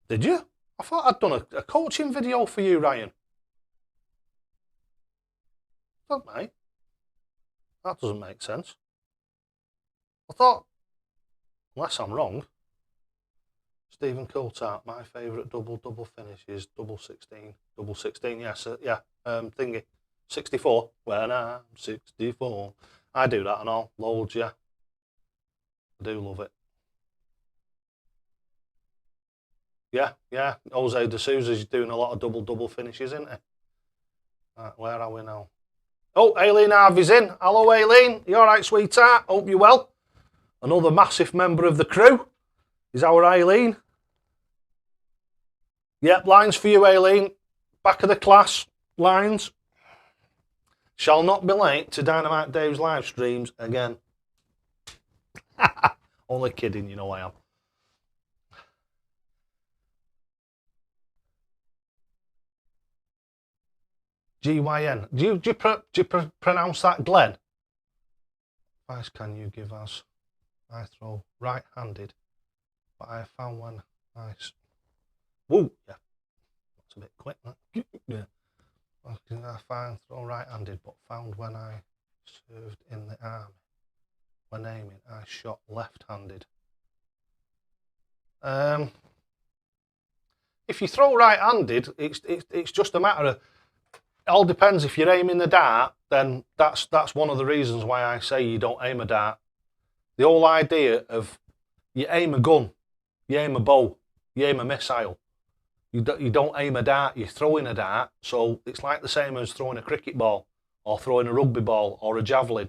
Did you? I thought I'd done a coaching video for you, Ryan. Don't mate. That doesn't make sense. I thought, unless I'm wrong, Stephen Coulthard, my favourite double finish is double 16. Double 16, yes, yeah, thingy. 64, when I'm 64. I do that and all, loads, yeah. I do love it. Yeah, Jose De Souza's doing a lot of double finishes, isn't he? Right, where are we now? Oh, Aileen Harvey's in. Hello, Aileen. You all right, sweetheart? Hope you're well. Another massive member of the crew is our Aileen. Yep, lines for you, Aileen. Back of the class, lines. Shall not be late to Dynamite Dave's live streams again. Only kidding, you know I am. GYN. Do you pronounce that Glenn? Advice can you give us? I throw right-handed, but I found one nice. Woo, yeah. That's a bit quick, that. Yeah. I found throw right-handed, but found when I served in the army. When aiming, I shot left-handed. If you throw right-handed, it's just a matter of. It all depends. If you're aiming the dart, then that's one of the reasons why I say you don't aim a dart. The whole idea of you aim a gun, you aim a bow, you aim a missile. You don't aim a dart, you're throwing a dart. So it's like the same as throwing a cricket ball or throwing a rugby ball or a javelin.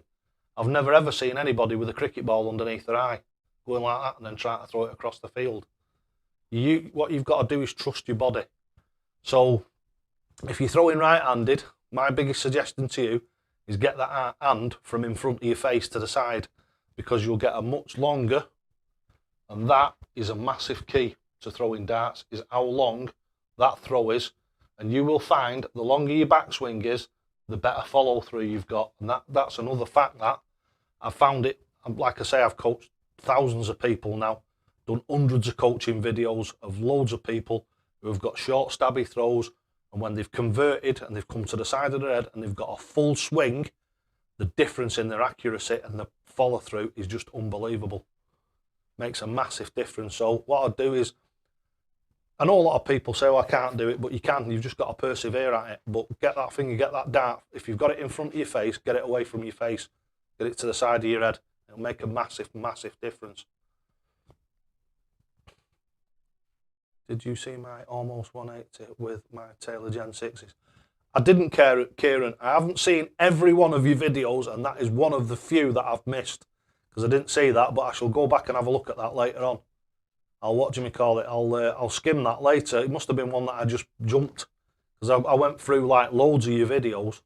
I've never ever seen anybody with a cricket ball underneath their eye going like that and then trying to throw it across the field. What you've got to do is trust your body. So if you're throwing right-handed, my biggest suggestion to you is get that hand from in front of your face to the side, because you'll get a much longer, and that is a massive key to throwing darts, is how long that throw is. And you will find the longer your backswing is, the better follow through you've got. And that's another fact that I've found it. Like I say, I've coached thousands of people now, done hundreds of coaching videos of loads of people who have got short stabby throws. And when they've converted and they've come to the side of their head and they've got a full swing, the difference in their accuracy and the follow through is just unbelievable. Makes a massive difference. So what I'd do is, I know a lot of people say, well, I can't do it, but you can. You've just got to persevere at it. But get that thing, you get that dart. If you've got it in front of your face, get it away from your face. Get it to the side of your head. It'll make a massive, massive difference. Did you see my almost 180 with my Taylor Gen 6s? I didn't, Kieran. I haven't seen every one of your videos, and that is one of the few that I've missed, because I didn't see that, but I shall go back and have a look at that later on. what do you call it? I'll skim that later. It must have been one that I just jumped because I went through like loads of your videos.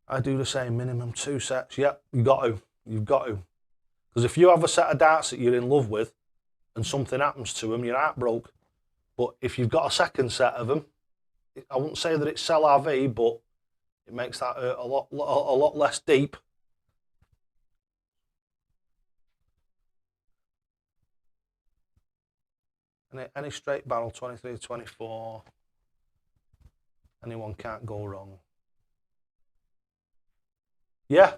I do the same, minimum 2 sets. Yep, you've got to. Because if you have a set of darts that you're in love with and something happens to them, you're heartbroken. But if you've got a second set of them, I wouldn't say that it's c'est la vie, but it makes that hurt a lot less deep. Any straight barrel, 23, 24. Anyone can't go wrong. Yeah,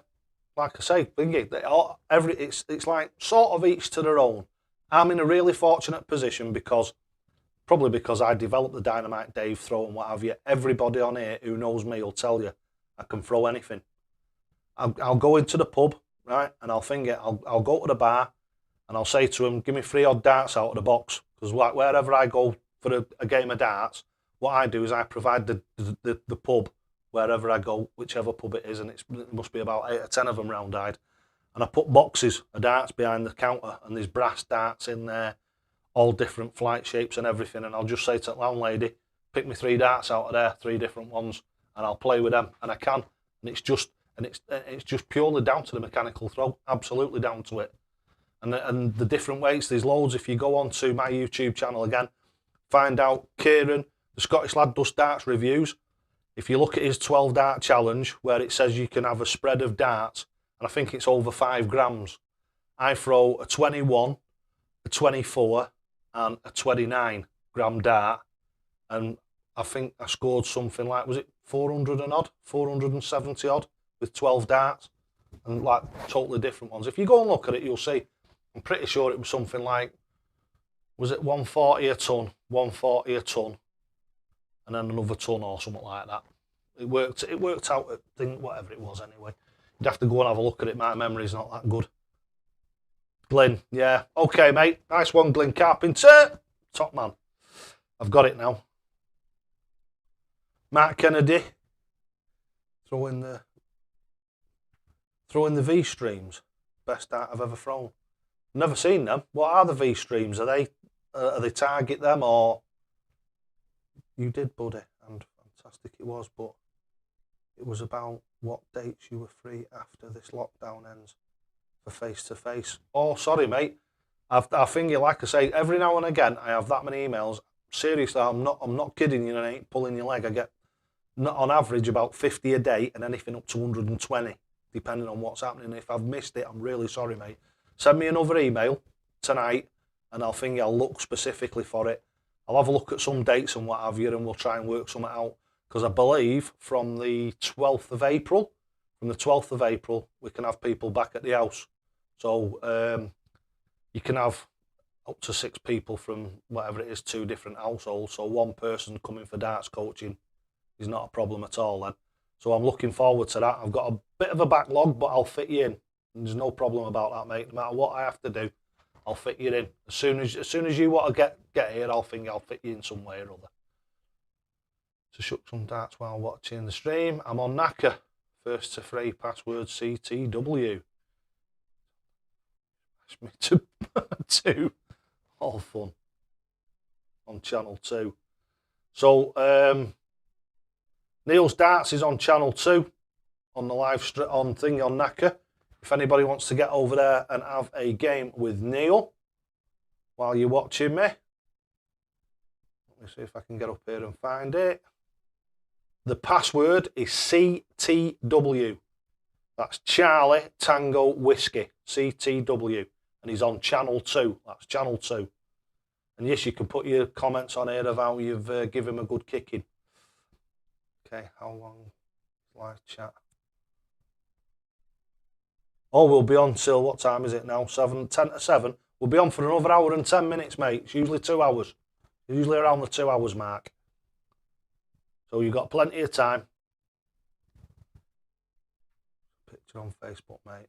like I say, it's like sort of each to their own. I'm in a really fortunate position because I developed the Dynamite Dave throw and what have you. Everybody on here who knows me will tell you I can throw anything. I'll go into the pub, right, and I'll go to the bar and I'll say to them, give me 3 odd darts out of the box. Because like wherever I go for a game of darts, what I do is I provide the pub wherever I go, whichever pub it is, and it must be about 8 or 10 of them round-eyed. And I put boxes of darts behind the counter, and there's brass darts in there, all different flight shapes and everything. And I'll just say to the landlady, pick me 3 darts out of there, 3 different ones, and I'll play with them, and I can. And it's just purely down to the mechanical throw, absolutely down to it. And the different weights, there's loads. If you go on to my YouTube channel again, find out Kieran, the Scottish lad, does darts reviews. If you look at his 12 dart challenge, where it says you can have a spread of darts, and I think it's over 5 grams, I throw a 21, a 24, and a 29 gram dart, and I think I scored something like, was it 400 and odd, 470 odd, with 12 darts, and like totally different ones. If you go and look at it, you'll see. I'm pretty sure it was something like, was it 140 a ton, 140 a ton, and then another ton or something like that. It worked out at whatever it was anyway. You'd have to go and have a look at it. My memory's not that good. Glyn, yeah. Okay, mate. Nice one, Glyn Carpenter. Top man. I've got it now. Mark Kennedy. Throw in the V streams. Best dart I've ever thrown. Never seen them. What are the V streams? Are they target them or? You did, buddy, and fantastic it was, but it was about what dates you were free after this lockdown ends for face-to-face. Oh, sorry, mate. I think, like I say, every now and again I have that many emails. Seriously, I'm not kidding you, and I ain't pulling your leg. I get, on average, about 50 a day and anything up to 120, depending on what's happening. If I've missed it, I'm really sorry, mate. Send me another email tonight, and I'll look specifically for it. I'll have a look at some dates and what have you, and we'll try and work something out. Because I believe from the 12th of April, we can have people back at the house. So you can have up to 6 people from whatever it is, 2 different households. So 1 person coming for darts coaching is not a problem at all then. So I'm looking forward to that. I've got a bit of a backlog, but I'll fit you in. There's no problem about that, mate. No matter what I have to do, I'll fit you in. As soon as you want to get here, I'll fit you in some way or other. To shoot some darts while watching the stream. I'm on Knacker. First to 3, password CTW. Ask me to 2. All fun. On channel 2. So Neil's Darts is on channel 2 on the live on Knacker. If anybody wants to get over there and have a game with Neil while you're watching me, let me see if I can get up here and find it. The password is CTW. That's Charlie Tango Whiskey, CTW. And he's on channel 2. That's channel 2. And yes, you can put your comments on here of how you've given him a good kicking. Okay, how long live chat? Oh, we'll be on till, what time is it now? 10 to 7. We'll be on for another hour and 10 minutes, mate. It's usually 2 hours. Usually around the 2 hours mark. So you've got plenty of time. Picture on Facebook, mate.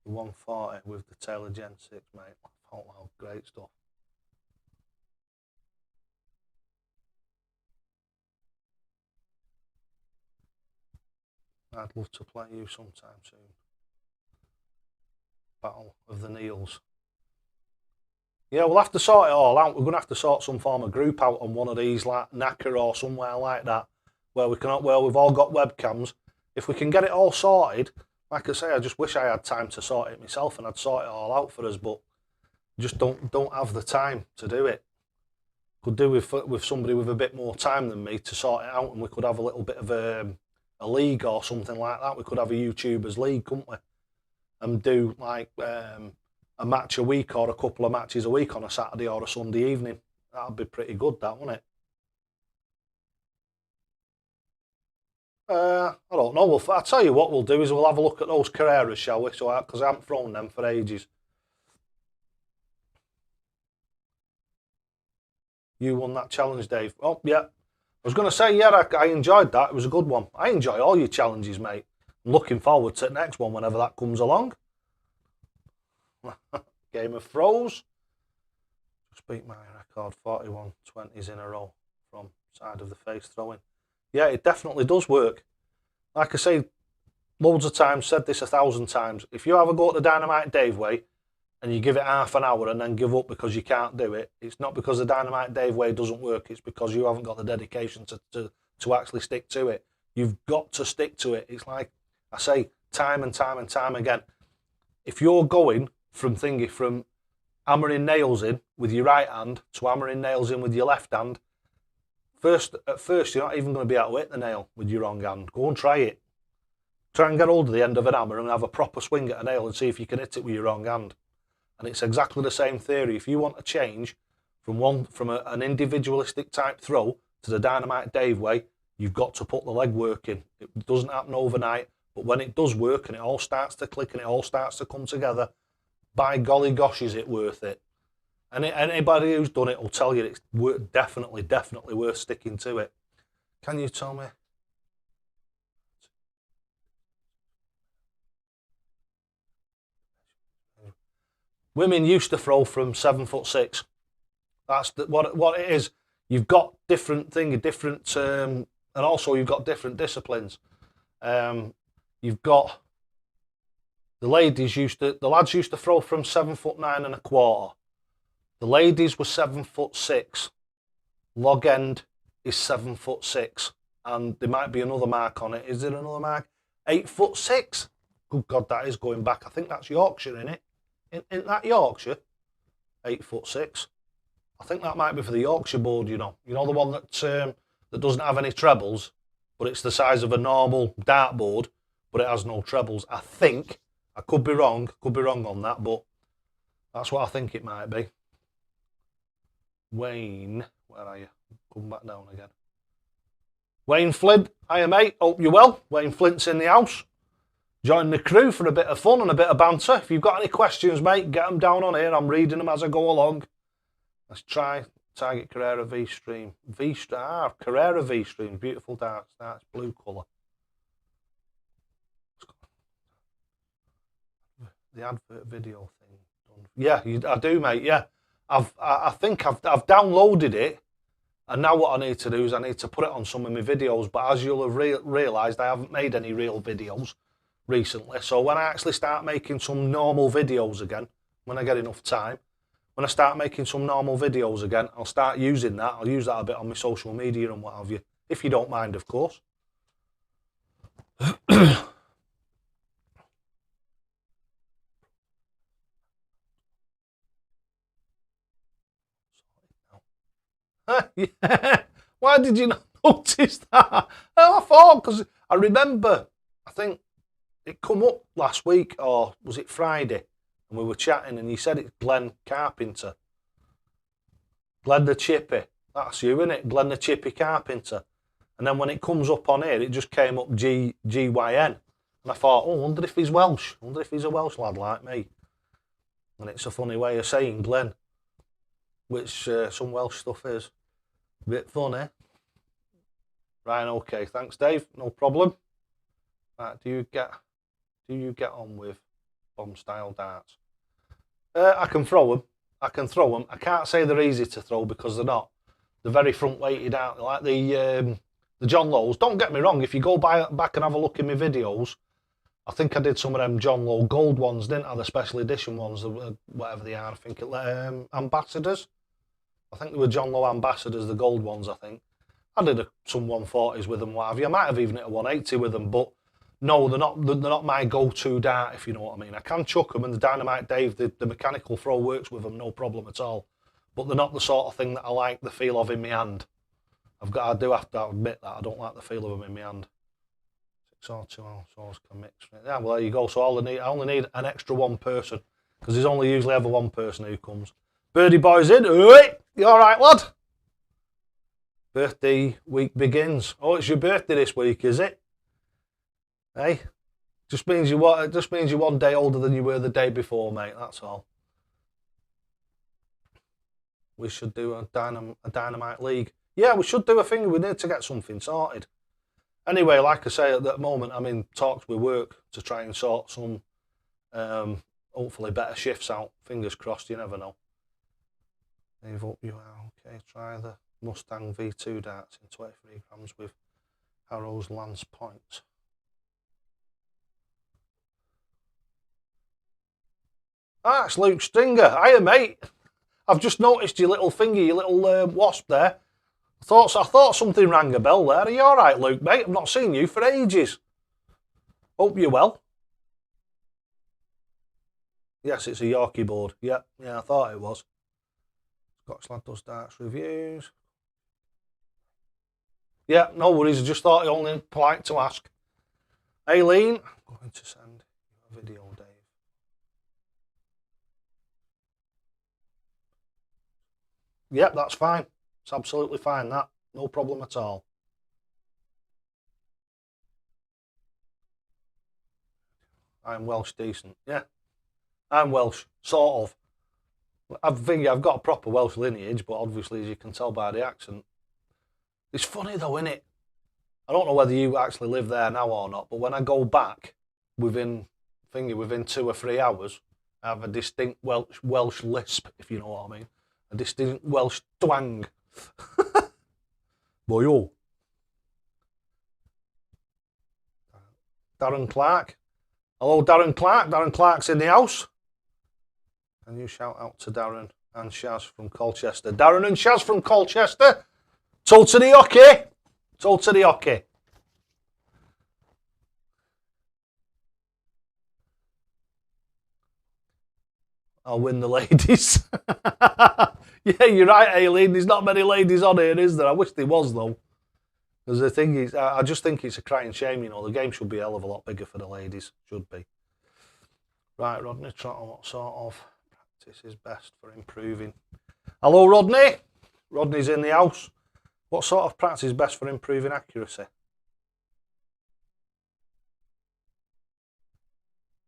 140 with the Taylor Gen 6, mate. Oh, wow, great stuff. I'd love to play you sometime soon. Battle of the Neils. Yeah, we'll have to sort it all out. We're going to have to sort some form of group out on one of these, like Knacker or somewhere like that, where we've all got webcams. If we can get it all sorted, like I say, I just wish I had time to sort it myself and I'd sort it all out for us, but just don't have the time to do it. Could do with somebody with a bit more time than me to sort it out, and we could have a little bit of a league or something like that. We could have a YouTubers league, couldn't we? And do like a match a week or a couple of matches a week on a Saturday or a Sunday evening. That'd be pretty good, that, wouldn't it? I don't know. I'll tell you what we'll do is we'll have a look at those Carreras, shall we? So, because I haven't thrown them for ages. You won that challenge, Dave. Oh, yeah. I was going to say, yeah, I enjoyed that. It was a good one. I enjoy all your challenges, mate. I'm looking forward to the next one whenever that comes along. Game of throws. Just beat my record, 41 20s in a row from side of the face throwing. Yeah, it definitely does work. Like I say, loads of times, said this 1,000 times. If you ever go to the Dynamite Dave way and you give it half an hour and then give up because you can't do it, it's not because the Dynamite Dave way doesn't work. It's because you haven't got the dedication to actually stick to it. You've got to stick to it. It's like I say time and time and time again. If you're going from hammering nails in with your right hand to hammering nails in with your left hand, at first you're not even going to be able to hit the nail with your wrong hand. Go and try it. Try and get hold of the end of an hammer and have a proper swing at a nail and see if you can hit it with your wrong hand. And it's exactly the same theory. If you want to change from an individualistic type throw to the Dynamite Dave way, you've got to put the leg work in. It doesn't happen overnight, but when it does work and it all starts to click and it all starts to come together, by golly gosh, is it worth it? And anybody who's done it will tell you it's definitely worth sticking to it. Can you tell me? Women used to throw from 7'6". That's what it is. You've got different, and also you've got different disciplines. You've got the lads used to throw from 7'9½". The ladies were 7'6". Log end is 7'6", and there might be another mark on it. Is there another mark? 8'6". Good God, that is going back. I think that's Yorkshire, isn't it? Isn't that Yorkshire? 8'6". I think that might be for the Yorkshire board. You know the one that doesn't have any trebles, but it's the size of a normal dartboard, but it has no trebles. I think. I could be wrong. Could be wrong on that, but that's what I think it might be. Wayne, where are you? Come back down again. Wayne Flint, hiya mate, hope you're well. Wayne Flint's in the house. Join the crew for a bit of fun and a bit of banter. If you've got any questions, mate, get them down on here. I'm reading them as I go along. Let's try Target Carrera V-Stream. Carrera V-Stream, beautiful darts. That's blue colour. The advert video thing done. Yeah, I do, mate. Yeah, I think I've downloaded it, and now what I need to do is I need to put it on some of my videos. But as you'll have realised, I haven't made any real videos recently. So when I actually start making some normal videos again, when I get enough time, when I start making some normal videos again, I'll start using that. I'll use that a bit on my social media and what have you, if you don't mind, of course. Yeah. Why did you not notice that? Oh, I thought, because I remember, I think it come up last week, or was it Friday, and we were chatting and you said it's Glenn Carpenter. Glenn the Chippy. That's you, isn't it? Glenn the Chippy Carpenter. And then when it comes up on here, it just came up GYN. And I thought, oh, I wonder if he's Welsh. I wonder if he's a Welsh lad like me. And it's a funny way of saying Glenn, which some Welsh stuff is. A bit funny. Right, okay, thanks Dave, no problem. Right, do you get on with bomb style darts? I can throw them. I can't say they're easy to throw because they're not. They're very front weighted out, like the John Lowe's. Don't get me wrong, if you go back and have a look in my videos, I think I did some of them John Lowe gold ones, didn't I? The special edition ones, whatever they are. I think ambassadors. I think they were John Lowe ambassadors, the gold ones. I think I did some 140s with them. What have you? I might have even hit a 180 with them, but no, they're not my go-to dart, if you know what I mean. I can chuck them, and the Dynamite Dave, the mechanical throw works with them, no problem at all. But they're not the sort of thing that I like the feel of in my hand. I do have to admit that I don't like the feel of them in my hand. 6 or 2 ounces can mix. Yeah, well, there you go. So I only need an extra one person, because there's only usually ever one person who comes. Birdie boy's in. Hey, you all right, lad? Birthday week begins. Oh, it's your birthday this week, is it? Hey, just means you're 1 day older than you were the day before, mate. That's all. We should do a dynamite league. Yeah, we should do a thing. We need to get something sorted. Anyway, like I say, at that moment, I'm in talks with work to try and sort some, hopefully better shifts out. Fingers crossed. You never know. Dave, up you are. Okay, try the Mustang V2 darts in 23 grams with Harrow's Lance points. Ah, it's Luke Stringer. Hiya, mate. I've just noticed your little finger, your little wasp there. I thought something rang a bell there. Are you all right, Luke, mate? I've not seen you for ages. Hope you're well. Yes, it's a Yorkie board. Yeah, I thought it was. Scotch Lad does darts reviews. Yeah, no worries. I just thought it only polite to ask. Aileen, I'm going to send you a video, Dave. Yep, that's fine. It's absolutely fine, that. No problem at all. I'm Welsh decent. Yeah, I'm Welsh, sort of. I've got a proper Welsh lineage, but obviously, as you can tell by the accent. It's funny though, isn't it? I don't know whether you actually live there now or not, but when I go back within 2 or 3 hours, I have a distinct Welsh lisp, if you know what I mean. A distinct Welsh twang. Boyo. Darren Clark. Hello, Darren Clark. Darren Clark's in the house. Can you shout out to Darren and Shaz from Colchester? Darren and Shaz from Colchester. Told to the hockey. Told to the hockey. I'll win the ladies. Yeah, you're right, Aileen. There's not many ladies on here, is there? I wish there was, though. Because the thing is, I just think it's a crying shame, you know. The game should be a hell of a lot bigger for the ladies. Should be. Right, Rodney Trottle, what sort of practice is best for improving? Hello, Rodney. Rodney's in the house. What sort of practice is best for improving accuracy?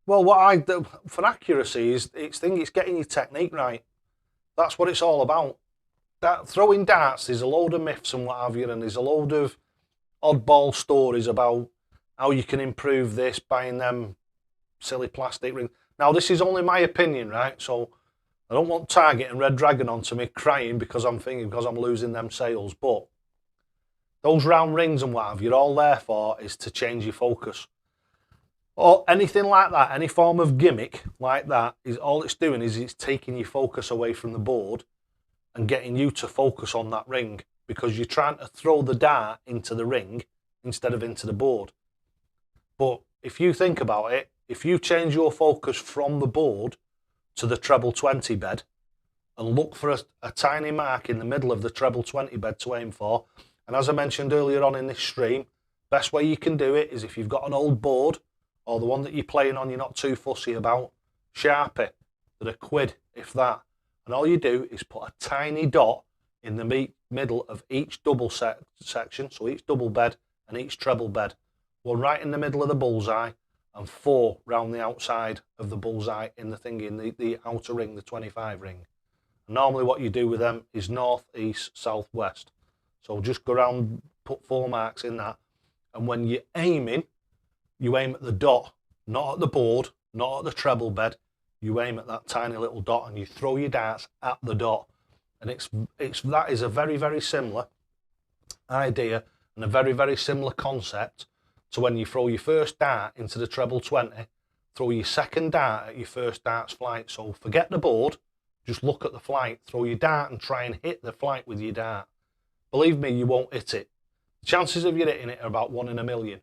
Well, what I do for accuracy is it's getting your technique right. That's what it's all about. That throwing darts, there's a load of myths and what have you, and there's a load of oddball stories about how you can improve this, buying them silly plastic rings. Now, this is only my opinion, right? So I don't want Target and Red Dragon onto me crying because I'm losing them sales. But those round rings and what have you, all there for is to change your focus. Or anything like that, any form of gimmick like that, is all it's doing is it's taking your focus away from the board and getting you to focus on that ring, because you're trying to throw the dart into the ring instead of into the board. But if you think about it, if you change your focus from the board to the treble 20 bed and look for a tiny mark in the middle of the treble 20 bed to aim for, and as I mentioned earlier on in this stream, best way you can do it is if you've got an old board or the one that you're playing on you're not too fussy about, Sharpie, they're £1, if that. And all you do is put a tiny dot in the middle of each double section, so each double bed and each treble bed. One right in the middle of the bullseye and 4 round the outside of the bullseye in the outer ring, the 25 ring. And normally what you do with them is north, east, south, west. So just go around, put 4 marks in that. And when you're aiming, you aim at the dot, not at the board, not at the treble bed. You aim at that tiny little dot and you throw your darts at the dot. And that is a very, very similar idea and a very, very similar concept So when you throw your first dart into the treble 20, throw your second dart at your first dart's flight. So forget the board, just look at the flight, throw your dart and try and hit the flight with your dart. Believe me, you won't hit it. The chances of you hitting it are about 1 in a million.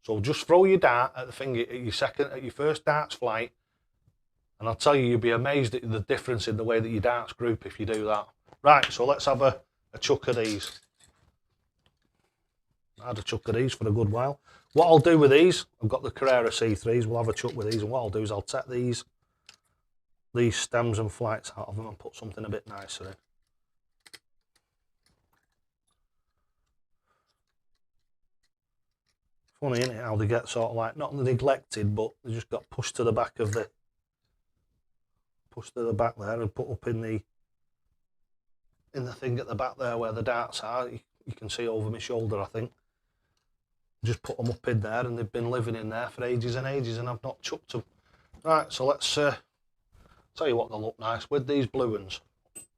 So just throw your dart at the thing at your first dart's flight, and I'll tell you, you'll be amazed at the difference in the way that your darts group if you do that. Right, so let's have a chuck of these. I had a chuck of these for a good while. What I'll do with these, I've got the Carrera C3s, we'll have a chuck with these, and what I'll do is I'll take these stems and flights out of them and put something a bit nicer in. Funny, isn't it, how they get sort of like, not neglected, but they just got pushed to the back of the, there and put up in the thing at the back there where the darts are. You can see over my shoulder, I think. Just put them up in there, and they've been living in there for ages and ages, and I've not chucked them. Right, so let's tell you what, they'll look nice with these blue ones.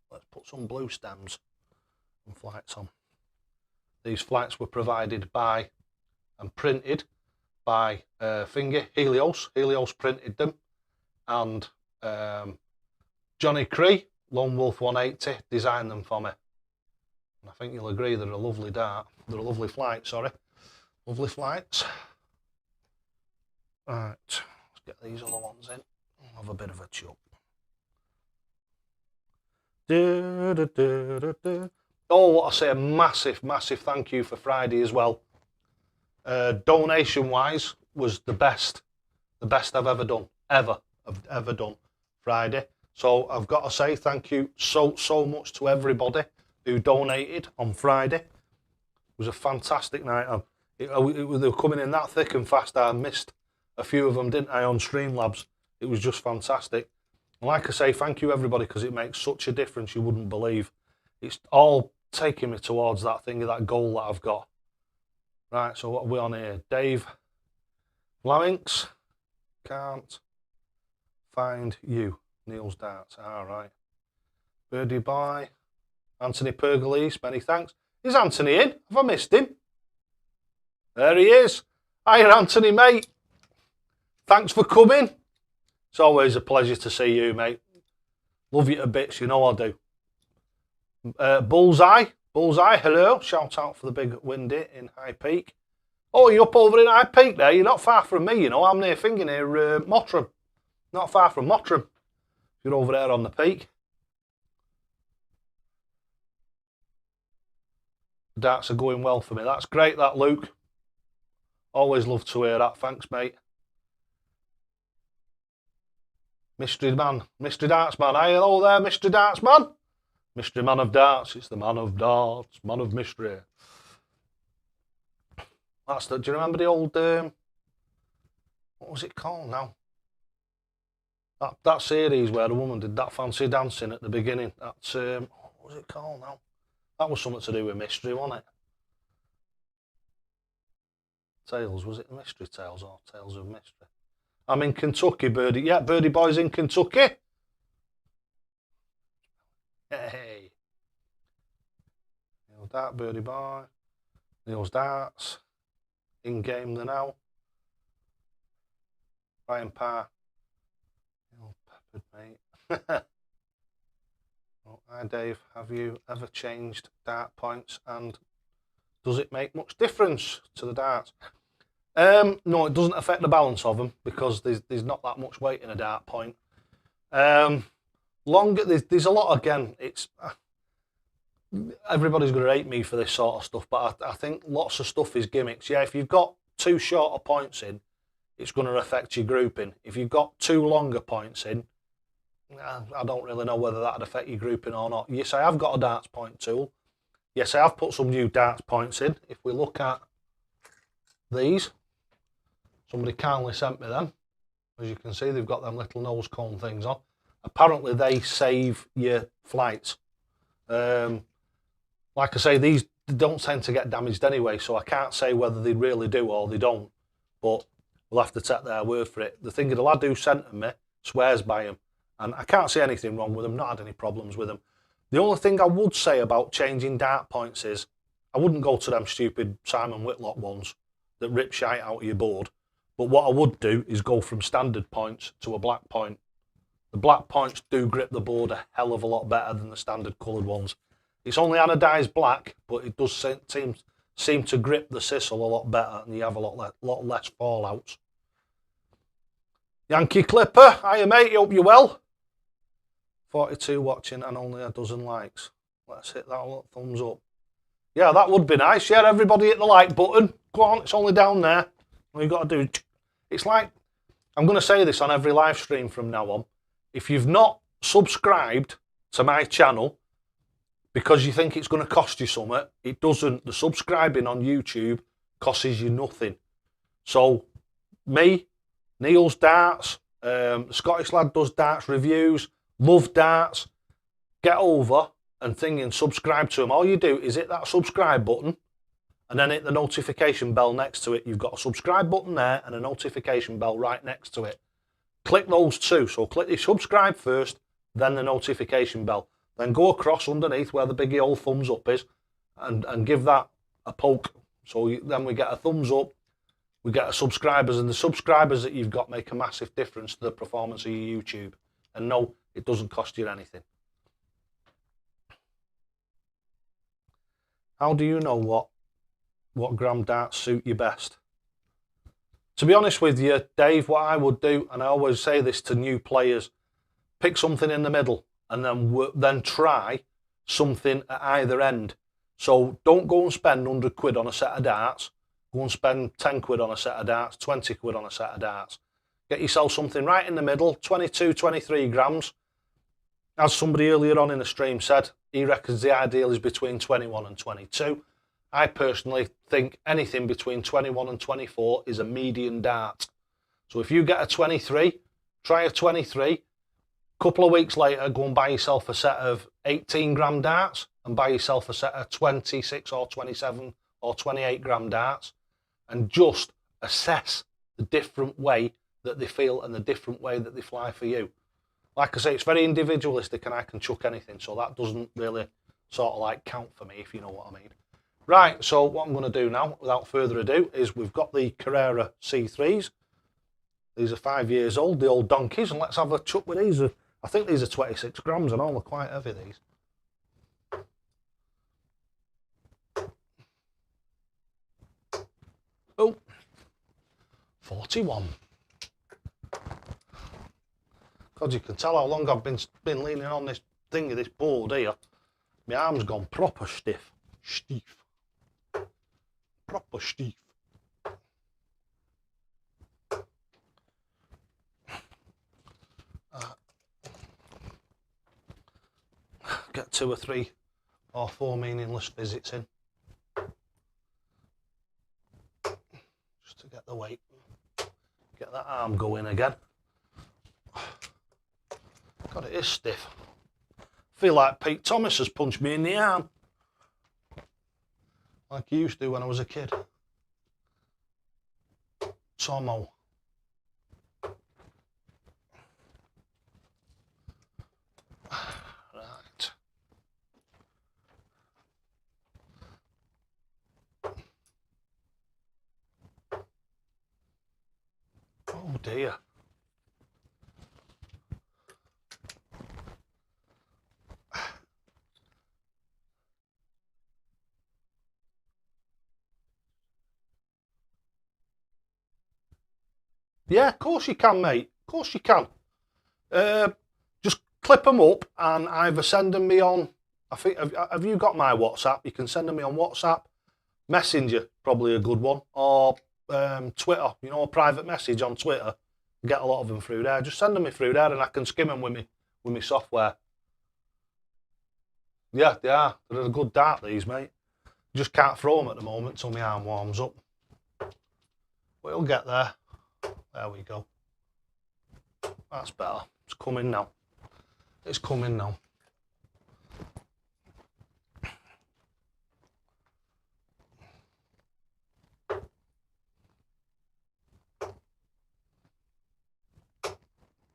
Let's put some blue stems and flights on. These flights were provided by and printed by Finger Helios. Helios printed them, and Johnny Cree, Lone Wolf 180, designed them for me. And I think you'll agree they're a lovely dart. They're a lovely flight, sorry. Lovely flights. Right, let's get these other ones in. I'll have a bit of a chuck. Oh, what I say, a massive, massive thank you for Friday as well. Donation wise was the best I've ever done, ever done Friday. So I've got to say thank you so much to everybody who donated on Friday. It was a fantastic night. They were coming in that thick and fast. I missed a few of them, didn't I, on Streamlabs. It was just fantastic. And like I say, thank you everybody, because it makes such a difference you wouldn't believe. It's all taking me towards that thing, that goal that I've got. Right, so what are we on here? Dave Flaminx, can't find you. Neil's darts, all right. Birdie Boy, Anthony Pergolese, many thanks. Is Anthony in? Have I missed him? There he is. Hiya, Anthony, mate. Thanks for coming. It's always a pleasure to see you, mate. Love you to bits, you know I do. Bullseye, hello. Shout out for the big windy in High Peak. Oh, you're up over in High Peak there. You're not far from me, you know. I'm near Finger, near Mottram. Not far from Mottram. You're over there on the peak. The darts are going well for me. That's great, that, Luke. Always love to hear that. Thanks, mate. Mystery man, Mystery Darts man. Hi, hello there, Mystery Darts man. Mystery man of darts. It's the man of darts, man of mystery. That's the. Do you remember the old? What was it called now? That series where the woman did that fancy dancing at the beginning. That's what was it called now? That was something to do with mystery, wasn't it? Tales, was it Mystery Tales or Tales of Mystery? I'm in Kentucky, Birdie. Yeah, Birdie Boy's in Kentucky. Hey. Neil's Dart, Birdie Boy. Neil's Darts. In game the now. Ryan Parr. Neil Peppered, mate. Oh, hi, Dave. Have you ever changed dart points, and does it make much difference to the darts? No, it doesn't affect the balance of them, because there's not that much weight in a dart point. Longer, there's a lot, again, it's everybody's going to hate me for this sort of stuff, but I think lots of stuff is gimmicks. Yeah, if you've got 2 shorter points in, it's going to affect your grouping. If you've got 2 longer points in, I don't really know whether that'd affect your grouping or not. Yes, I have got a darts point tool. Yes, I have put some new darts points in. If we look at these, somebody kindly sent me them. As you can see, they've got them little nose cone things on. Apparently, they save your flights. Like I say, these don't tend to get damaged anyway, so I can't say whether they really do or they don't. But we'll have to take their word for it. The thing, the lad who sent them me swears by them, and I can't see anything wrong with them. Not had any problems with them. The only thing I would say about changing dart points is I wouldn't go to them stupid Simon Whitlock ones. that rip shite out of your board. But what I would do is go from standard points to a black point. The black points do grip the board a hell of a lot better than the standard coloured ones. It's only anodised black, but it does seem to grip the sisal a lot better, and you have a lot less fallouts. Yankee Clipper, hiya mate, hope you're well. 42 watching and only a dozen likes. Let's hit that little thumbs up. Yeah, that would be nice. Yeah, everybody hit the like button. Go on, it's only down there. All you've got to do, it's like, I'm going to say this on every live stream from now on. If you've not subscribed to my channel because you think it's going to cost you something, it doesn't. The subscribing on YouTube costs you nothing. So, me, Neil's Darts, the Scottish lad does darts reviews, love darts, get over and subscribe to him. All you do is hit that subscribe button and then hit the notification bell next to it. You've got a subscribe button there and a notification bell right next to it. Click those two. So click the subscribe first, then the notification bell. Then go across underneath where the big old thumbs up is and give that a poke. So then we get a thumbs up, we get a subscribers, and the subscribers that you've got make a massive difference to the performance of your YouTube. And no, it doesn't cost you anything. How do you know what gram darts suit you best? To be honest with you, Dave, what I would do, and I always say this to new players, pick something in the middle and then try something at either end. So don't go and spend 100 quid on a set of darts. Go and spend 10 quid on a set of darts, 20 quid on a set of darts. Get yourself something right in the middle, 22, 23 grams. As somebody earlier on in the stream said, he reckons the ideal is between 21 and 22. I personally think anything between 21 and 24 is a median dart. So if you get a 23, try a 23. Couple of weeks later, go and buy yourself a set of 18 gram darts and buy yourself a set of 26 or 27 or 28 gram darts and just assess the different way that they feel and the different way that they fly for you. Like I say, it's very individualistic and I can chuck anything, so that doesn't really sort of like count for me, if you know what I mean. Right, so what I'm going to do now, without further ado, is we've got the Carrera C3s. These are 5 years old, the old donkeys, and let's have a chuck with these. I think these are 26 grams and all, they're quite heavy, these. Oh, 41. God, you can tell how long I've been leaning on this thing of this board here. My arm's gone proper stiff. Proper stiff. Get 2 or 3 or 4 meaningless visits in. Just to get the weight. Get that arm going again. God, it is stiff. I feel like Pete Thomas has punched me in the arm. Like he used to when I was a kid. Tomo. Right. Oh dear. Yeah, of course you can, mate. Of course you can. Just clip them up and either send them me on, I think, have you got my WhatsApp? You can send them me on WhatsApp. Messenger, probably a good one. Or Twitter, you know, a private message on Twitter. Get a lot of them through there. Just send them me through there and I can skim them with me software. Yeah, they are. They're a good dart, these, mate. Just can't throw them at the moment till my arm warms up. But it'll get there. There we go. That's better. It's coming now. It's coming now.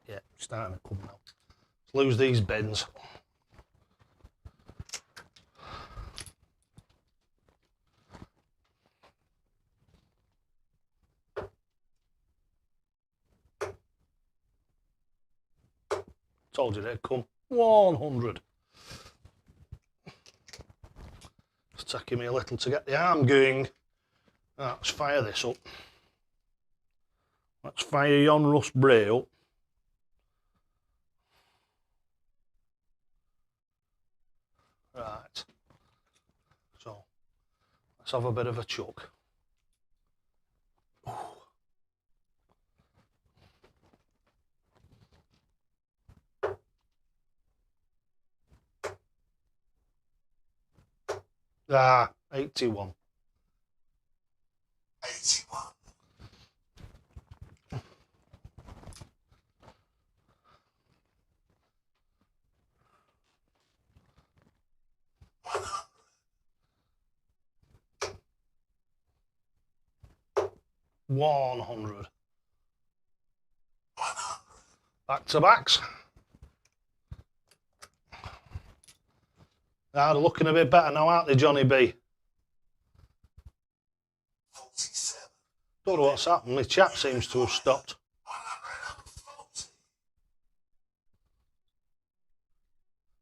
Yeah, starting to come now. Let's lose these bins. Told you they'd come. 100. It's taking me a little to get the arm going. Let's fire this up. Let's fire yon Rust Bray up. Right. So, let's have a bit of a chuck. Ooh. Ah, 81. 81. One hundred. Back to backs. They're looking a bit better now, aren't they, Johnny B? 47. Don't know what's happened. My chat seems to have stopped. 140.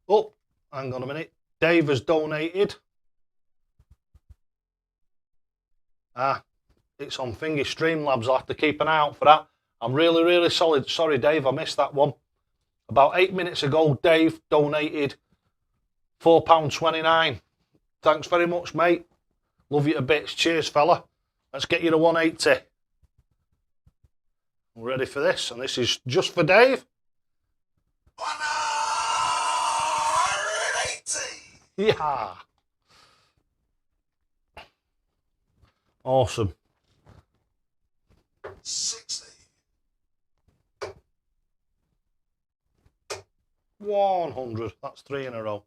Oh, hang on a minute. Dave has donated. It's on Thingy Streamlabs. I'll have to keep an eye out for that. I'm really, really solid. Sorry, Dave, I missed that one. About 8 minutes ago, Dave donated £4.29. Thanks very much, mate. Love you to bits. Cheers, fella. Let's get you to 180. We're ready for this, and this is just for Dave. 180. Yeah. Awesome. 60. 100. That's 3 in a row.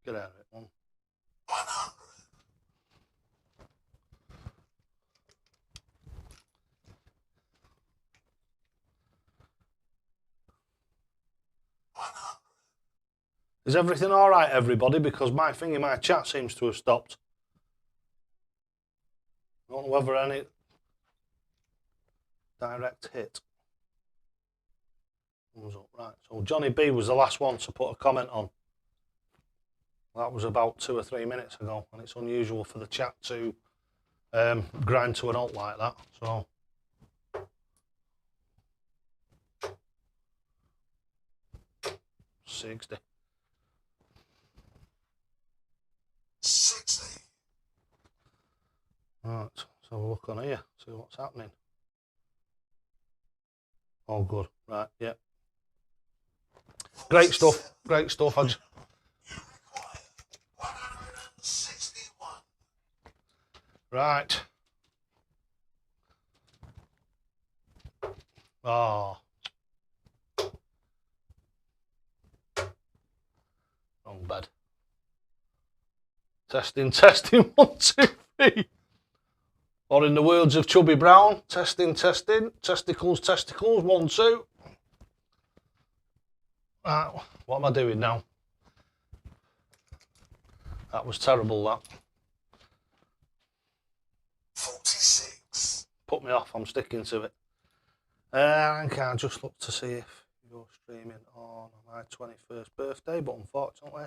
Get out of it, one. 100. 100. Is everything all right, everybody? Because my chat seems to have stopped. I don't know whether any direct hit. Thumbs up, right. So Johnny B was the last one to put a comment on. That was about 2 or 3 minutes ago, and it's unusual for the chat to grind to an halt like that. So. $60. 60. Right, so have a look on here, see what's happening. Oh, good. Right, yeah. Great stuff. Great stuff. You require 161. Right. Oh. Wrong bed. Testing, testing, 1, 2, 3. Or in the words of Chubby Brown, testing, testing, testicles, testicles, 1, 2. Right, what am I doing now? That was terrible, that. 46. Put me off, I'm sticking to it. I can't just look to see if you're streaming on my 21st birthday, but unfortunately,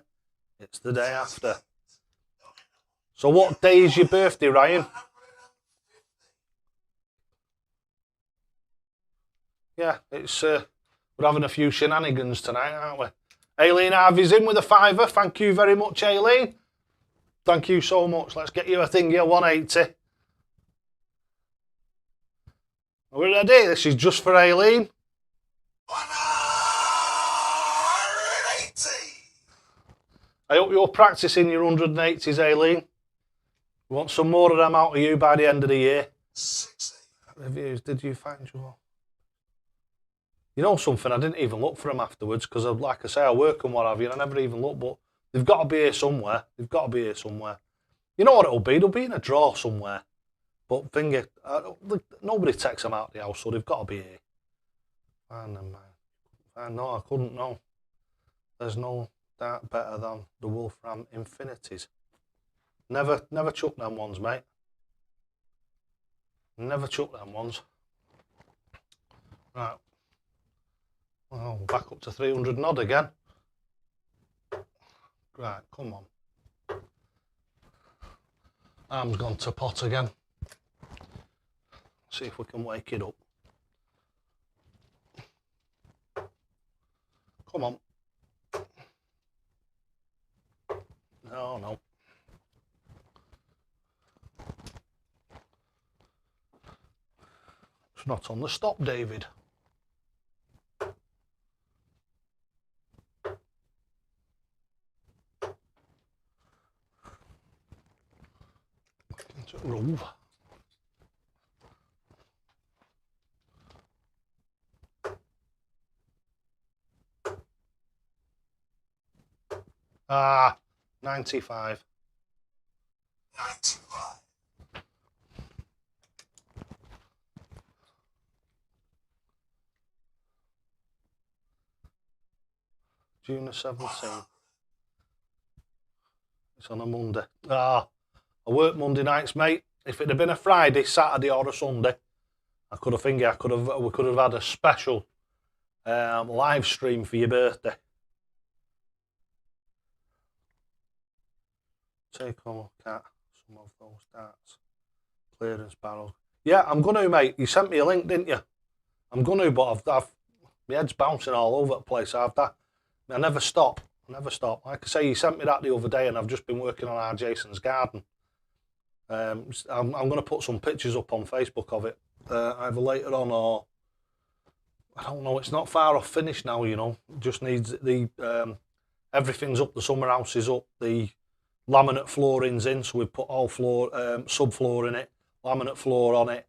it's the day after. So what day is your birthday, Ryan? Yeah, it's we're having a few shenanigans tonight, aren't we? Aileen Harvey's in with a £5. Thank you very much, Aileen. Thank you so much. Let's get you a thing here, 180. Are we ready? This is just for Aileen. 180. I hope you're practicing your 180s, Aileen. We want some more of them out of you by the end of the year. 60. Reviews, did you find your... You know something, I didn't even look for them afterwards because, like I say, I work and what have you, and I never even looked, but they've got to be here somewhere. They've got to be here somewhere. You know what it'll be? They'll be in a drawer somewhere. But finger, nobody takes them out of the house, so they've got to be here. Find them, man. No, I couldn't, no. There's no doubt better than the Wolfram Infinities. Never chuck them ones, mate. Never chuck them ones. Right. Oh, we're back up to 300 and odd again. Right, come on. Arm's gone to pot again. See if we can wake it up. Come on. No, no. It's not on the stop, David. Into a groove. Ah, 95. 95. June the 17th. It's on a Monday. Ah, I work Monday nights, mate. If it had been a Friday, Saturday, or a Sunday, we could have had a special live stream for your birthday. Take a look at some of those darts. Clearance barrels. Yeah, I'm going to, mate. You sent me a link, didn't you? I'm going to, but my head's bouncing all over the place. I never stop. Like I say, you sent me that the other day, and I've just been working on our Jason's garden. I'm going to put some pictures up on Facebook of it, either later on or I don't know. It's not far off finished now, you know. It just needs the everything's up. The summer house is up. The laminate flooring's in, so we put all floor subfloor in it, laminate floor on it.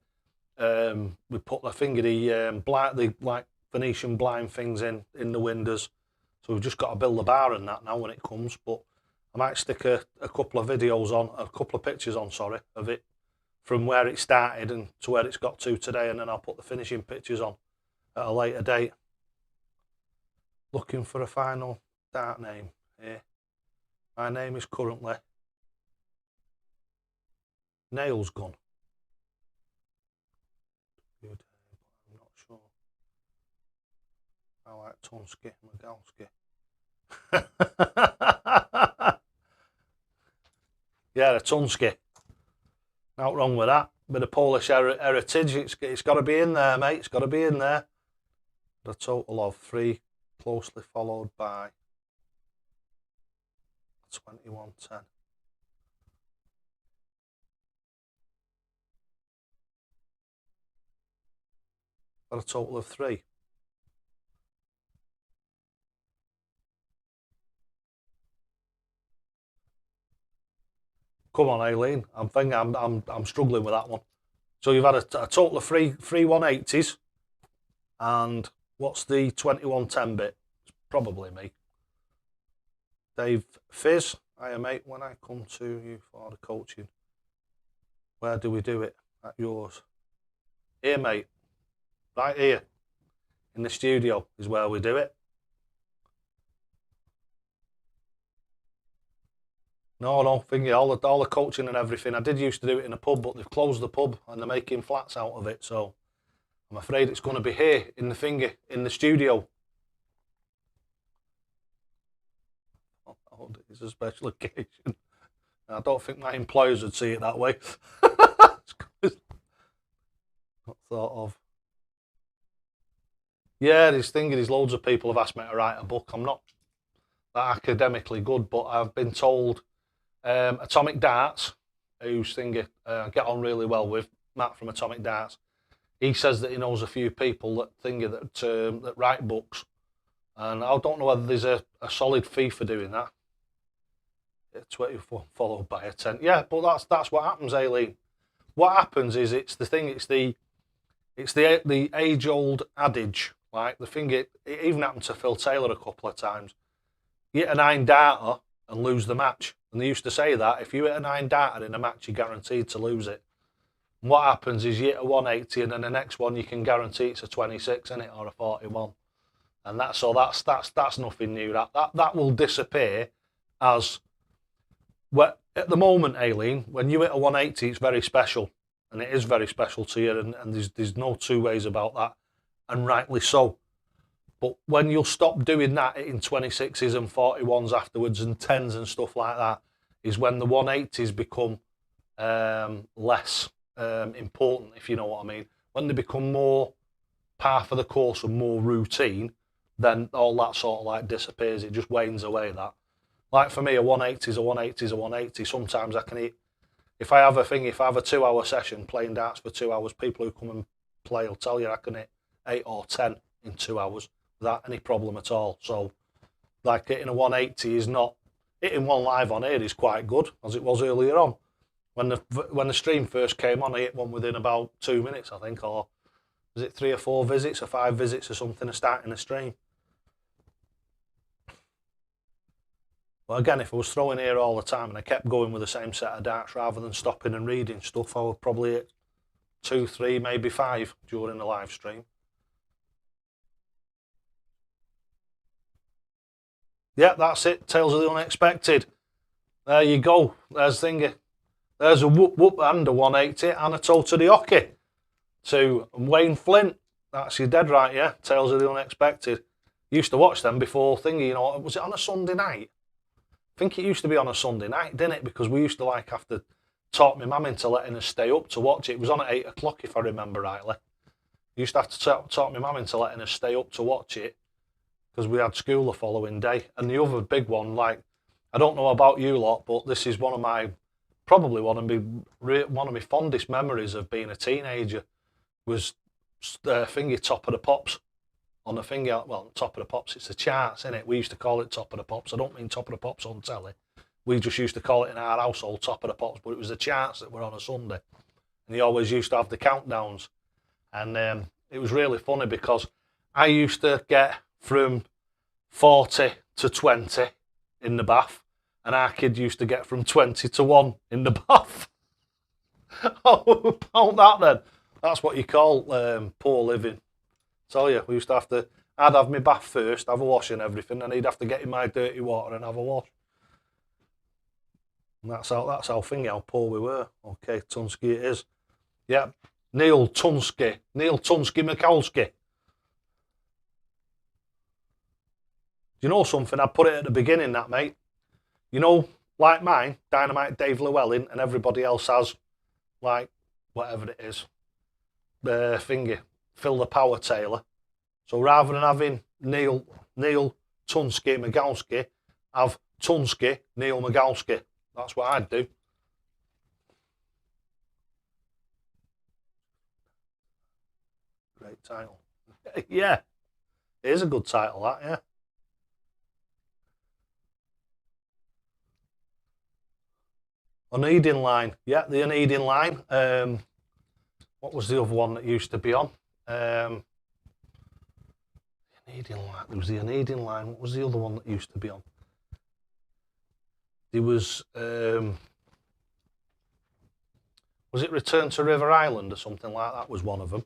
We put the like Venetian blind things in the windows. So we've just got to build the bar and that now when it comes. But I might stick a couple of videos on, a couple of pictures on, sorry, of it from where it started and to where it's got to today, and then I'll put the finishing pictures on at a later date. Looking for a final dart name here. My name is currently Nails Gun. Good, I'm not sure. I like Tunsky, Magalski. Yeah, the Tunsky. Not wrong with that. Bit of Polish heritage. It's got to be in there, mate. It's got to be in there. The total of 3, closely followed by 2110. Got a total of 3. Come on, Aileen. I'm struggling with that one. So you've had a total of 3 180s, and what's the 2110 bit? It's probably me. Dave Fizz, hiya mate, when I come to you for the coaching, where do we do it? At yours? Here, mate. Right here. In the studio is where we do it. No, thingy, all the coaching and everything. I did used to do it in a pub, but they've closed the pub and they're making flats out of it. So I'm afraid it's going to be here in the studio. Oh, it's a special occasion. I don't think my employers would see it that way. Not thought of. Yeah, there's loads of people have asked me to write a book. I'm not that academically good, but I've been told Atomic Darts, who's get on really well with, Matt from Atomic Darts. He says that he knows a few people that write books, and I don't know whether there's a solid fee for doing that. 24 followed by a 10. Yeah, but that's what happens, Aileen. What happens is it's the age-old adage. Like the thing, it even happened to Phil Taylor a couple of times. You hit a 9 darter and lose the match. And they used to say that if you hit a 9 darter in a match, you're guaranteed to lose it. And what happens is you hit a 180, and then the next one you can guarantee it's a 26, isn't it, or a 41. And that's nothing new. That will disappear as well. At the moment, Aileen, when you hit a 180, it's very special, and it is very special to you, and there's no two ways about that, and rightly so. But when you'll stop doing that, hitting 26s and 41s afterwards and 10s and stuff like that, is when the 180s become less important, if you know what I mean. When they become more par for the course and more routine, then all that sort of like disappears. It just wanes away, that. Like for me, a 180 is a 180 is a 180. Sometimes I can hit, if I have a 2-hour session playing darts for 2 hours, people who come and play will tell you I can hit 8 or 10 in 2 hours without any problem at all. So like hitting a 180 is not, hitting one live on here is quite good, as it was earlier on. When the stream first came on, I hit one within about 2 minutes, I think, or was it 3 or 4 visits or 5 visits or something of starting the stream. But again, if I was throwing here all the time and I kept going with the same set of darts rather than stopping and reading stuff, I would probably hit 2, 3, maybe 5 during the live stream. Yeah, that's it. Tales of the Unexpected. There you go. There's thingy. There's a whoop whoop and a 180 and a toe to the hockey. To Wayne Flint. That's you dead right, yeah. Tales of the Unexpected. Used to watch them before thingy, you know, was it on a Sunday night? I think it used to be on a Sunday night, didn't it? Because we used to like have to talk my mum into letting us stay up to watch it. It was on at 8 o'clock, if I remember rightly. We used to have to talk my mum into letting us stay up to watch it because we had school the following day. And the other big one, like, I don't know about you lot, but this is one of my, probably one of my fondest memories of being a teenager was thingy Top of the Pops. On the finger, well, Top of the Pops, it's the charts, isn't it? We used to call it Top of the Pops. I don't mean Top of the Pops on telly. We just used to call it in our household Top of the Pops, but it was the charts that were on a Sunday. And they always used to have the countdowns. And it was really funny because I used to get from 40 to 20 in the bath, and our kid used to get from 20 to 1 in the bath. Oh, about that then. That's what you call poor living. Tell you, we used to have to, I'd have my bath first, have a wash and everything, and he'd have to get in my dirty water and have a wash. And that's how thingy, how poor we were. Okay, Tunsky it is. Yeah, Neil Tunsky Mikowski. Do you know something? I put it at the beginning, that, mate. You know, like mine, Dynamite Dave Llewellyn, and everybody else has, like, whatever it is, the thingy. Phil the Power Taylor. So rather than having Neil Tunsky Mikowski, have Tunsky Neil Mikowski. That's what I'd do. Great title. Yeah, it is a good title, that, yeah. Unedin Line. Yeah, the Unedin Line. What was the other one that used to be on? There was the Unedin Line. What was the other one that used to be on? There was it Return to River Island or something like that? Was one of them.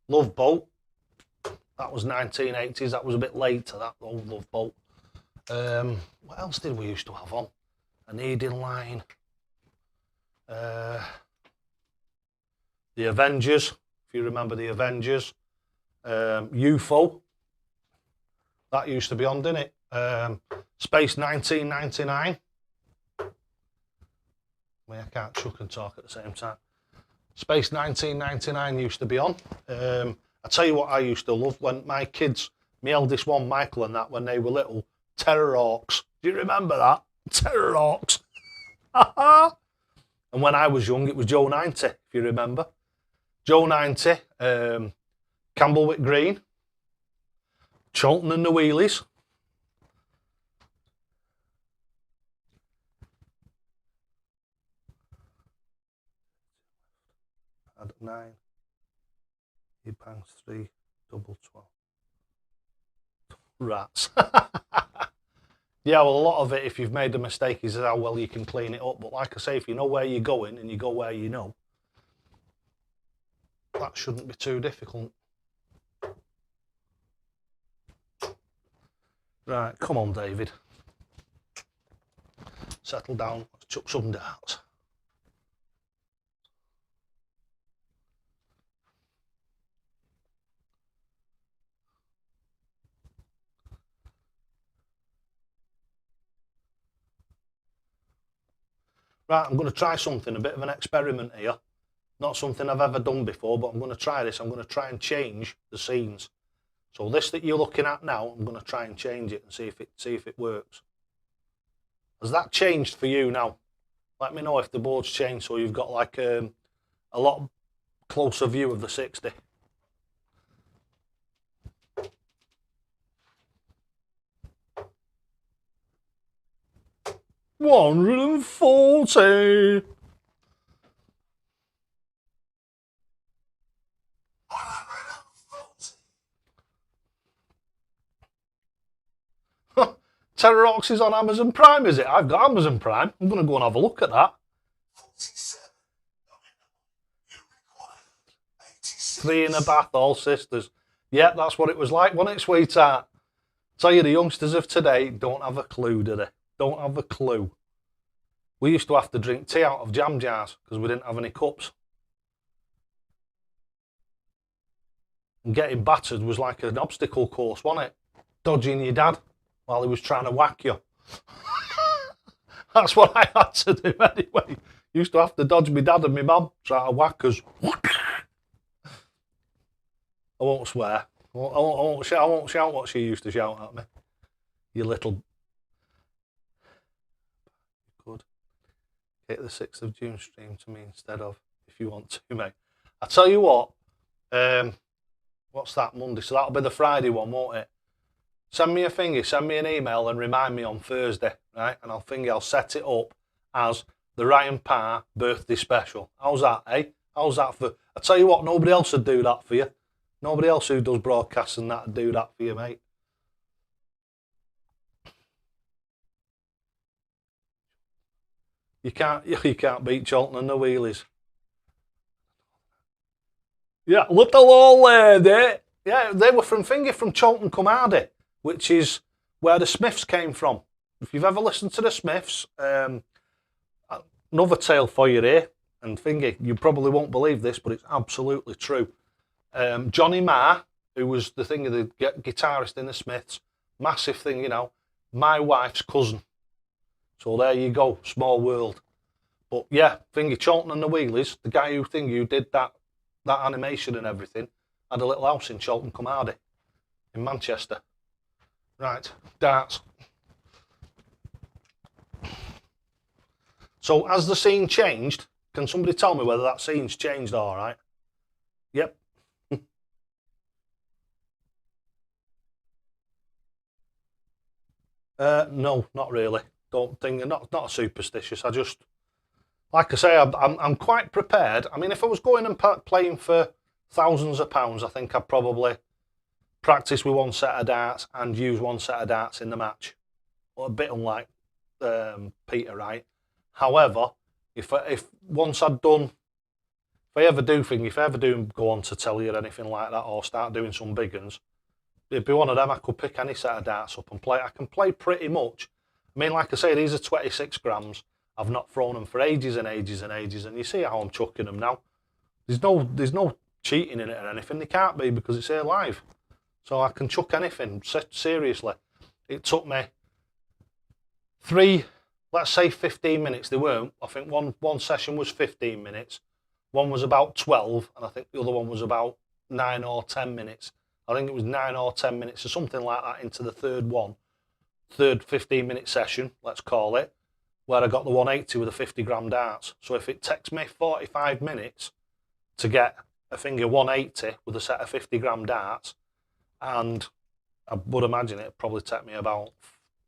Love Boat. That was 1980s. That was a bit later, that old Love Boat. What else did we used to have on? Unedin Line. The Avengers, if you remember the Avengers. UFO. That used to be on, didn't it? Space 1999. I mean, I can't chuck and talk at the same time. Space 1999 used to be on. I tell you what I used to love when my kids, my eldest one, Michael, and that, when they were little, Terror Hawks. Do you remember that? Terror Hawks. And when I was young, it was Joe 90, if you remember. Joe 90, Campbellwick Green, Charlton and the Wheelies. Add 9. He bangs 3, double 12. Rats. Yeah, well, a lot of it, if you've made a mistake, is how well you can clean it up. But like I say, if you know where you're going and you go where you know, that shouldn't be too difficult. Right, come on, David. Settle down. Let's chuck some darts. Right, I'm going to try something, a bit of an experiment here. Not something I've ever done before, but I'm going to try this. I'm going to try and change the scenes. So this that you're looking at now, I'm going to try and change it and see if it works. Has that changed for you now? Let me know if the board's changed so you've got like a lot closer view of the 60. $140. 140. Terrorox is on Amazon Prime, is it? I've got Amazon Prime. I'm going to go and have a look at that. 47. You require 86. 3 in a bath, all sisters. Yeah, that's what it was like, wasn't it, sweetheart? Tell you, the youngsters of today don't have a clue, do they? Don't have a clue. We used to have to drink tea out of jam jars because we didn't have any cups. And getting battered was like an obstacle course, wasn't it? Dodging your dad while he was trying to whack you. That's what I had to do anyway. Used to have to dodge my dad and my mum trying to whack us. I won't swear. I won't shout what she used to shout at me. You little... Good. Hit the 6th of June stream to me instead of, if you want to, mate. I tell you what, what's that, Monday? So that'll be the Friday one, won't it? Send me a thingy, send me an email and remind me on Thursday, right? And I'll set it up as the Ryan Parr birthday special. How's that, eh? How's that for... I tell you what, nobody else would do that for you. Nobody else who does broadcasts and that would do that for you, mate. You can't beat Cholton and the wheelies. Yeah, little old lady. Yeah, they were from Cholton cum Hardy, which is where the Smiths came from. If you've ever listened to the Smiths, another tale for you here, and Thingy, you probably won't believe this, but it's absolutely true. Johnny Marr, who was the guitarist in the Smiths, massive thing, you know, my wife's cousin. So there you go, small world. But yeah, Thingy, Cholton and the Wheelies, the guy who did that animation and everything, had a little house in Cholton cum Hardy, in Manchester. Right, darts. So has the scene changed? Can somebody tell me whether that scene's changed all right? Yep. No, not really. Don't think, not superstitious. I just, like I say, I'm quite prepared. I mean, if I was going and playing for thousands of pounds, I think I'd probably practice with one set of darts and use one set of darts in the match. Well, a bit unlike Peter Wright. However, if once I'd done, if I ever do go on to telly or anything like that, or start doing some big uns, it'd be one of them. I could pick any set of darts up and play. I can play pretty much. I mean, like I say, these are 26 grams. I've not thrown them for ages and ages and ages, and you see how I'm chucking them now. There's no cheating in it or anything. They can't be because it's here live. So I can chuck anything, seriously. It took me let's say 15 minutes. They weren't. I think one session was 15 minutes. One was about 12, and I think the other one was about 9 or 10 minutes. I think it was 9 or 10 minutes or something like that into the third 15-minute session, let's call it, where I got the 180 with the 50-gram darts. So if it takes me 45 minutes to get a finger 180 with a set of 50-gram darts, and I would imagine it'd probably take me about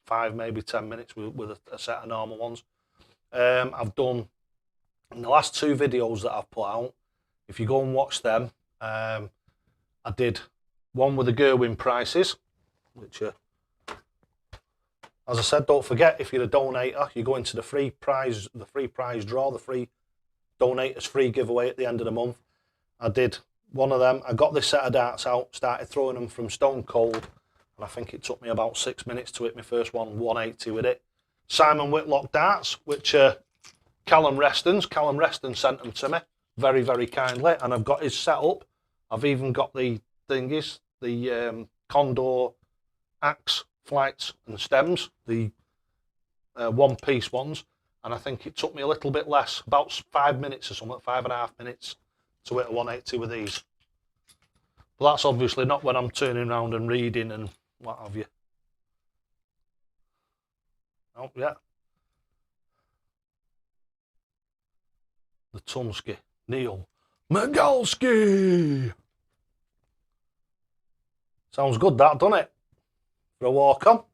5, maybe 10 minutes with a set of normal ones. I've done, in the last 2 videos that I've put out, if you go and watch them, I did one with the Gerwin prices, which are, as I said, don't forget, if you're a donator, you go into the free prize draw, the free donators free giveaway at the end of the month. I did one of them. I got this set of darts out, started throwing them from stone cold, and I think it took me about 6 minutes to hit my first 180 with it. Simon Whitlock darts, which are Callum Reston's. Callum Reston sent them to me very, very kindly, and I've got his set up. I've even got the thingies, the Condor axe flights and stems, the one-piece ones, and I think it took me a little bit less, about 5 minutes or something, 5.5 minutes to hit a 180 with these. But that's obviously not when I'm turning around and reading and what have you. Oh, yeah. The Tumsky, Neil Migalski. Sounds good, that, doesn't it? For a walk on.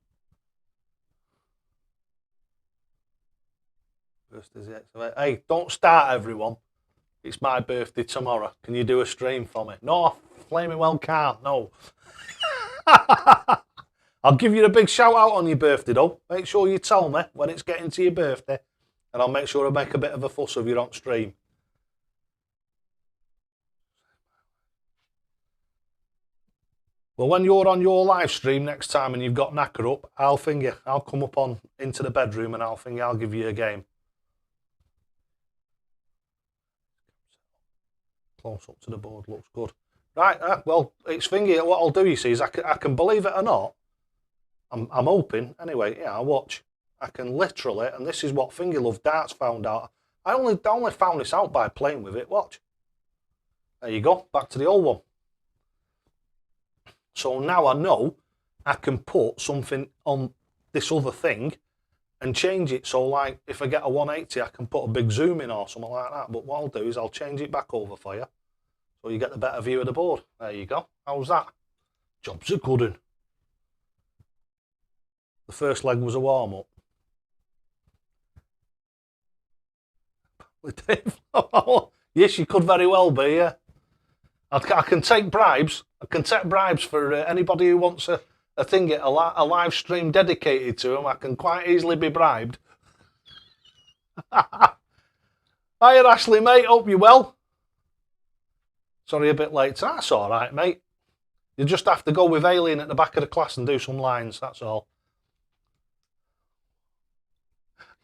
Hey, don't start, everyone. It's my birthday tomorrow. Can you do a stream for me? No, I flaming well can't. No. I'll give you a big shout out on your birthday, though. Make sure you tell me when it's getting to your birthday, and I'll make sure I make a bit of a fuss of you on stream. Well, when you're on your live stream next time and you've got knacker up, I'll come up on into the bedroom and I'll give you a game. Close up to the board, looks good. Right, well, it's thingy. What I'll do, you see, is I can believe it or not, I'm hoping, anyway, yeah, I'll watch. I can literally, and this is what Fingy Love Darts found out. I only found this out by playing with it, watch. There you go, back to the old one. So now I know I can put something on this other thing and change it. So like if I get a 180, I can put a big zoom in or something like that. But what I'll do is I'll change it back over for you so you get the better view of the board. There you go. How's that? Job's a good one. The first leg was a warm-up. Yes, you could very well be, yeah. I can take bribes. I can take bribes for anybody who wants a thing, a live stream dedicated to them. I can quite easily be bribed. Hiya, Ashley, mate. Hope you're well. Sorry, a bit late. That's all right, mate. You just have to go with Alien at the back of the class and do some lines. That's all.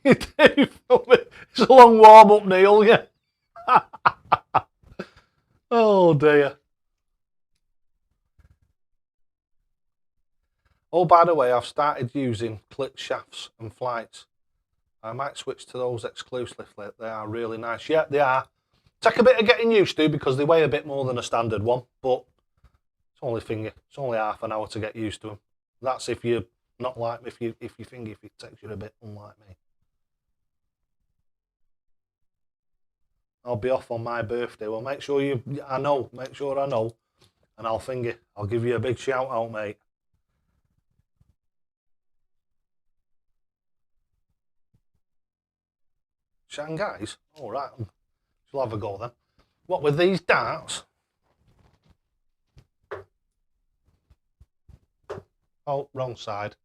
It's a long warm up, Neil. Yeah. Oh dear. Oh, by the way, I've started using click shafts and flights. I might switch to those exclusively. They are really nice. Yeah, they are. Take a bit of getting used to because they weigh a bit more than a standard one, but it's only half an hour to get used to them. That's if you're not like if it takes you a bit, unlike me. I'll be off on my birthday. Well, make sure I know, and I'll give you a big shout out, mate. Shanghai's? All right, she'll have a go then. What with these darts? Oh, wrong side.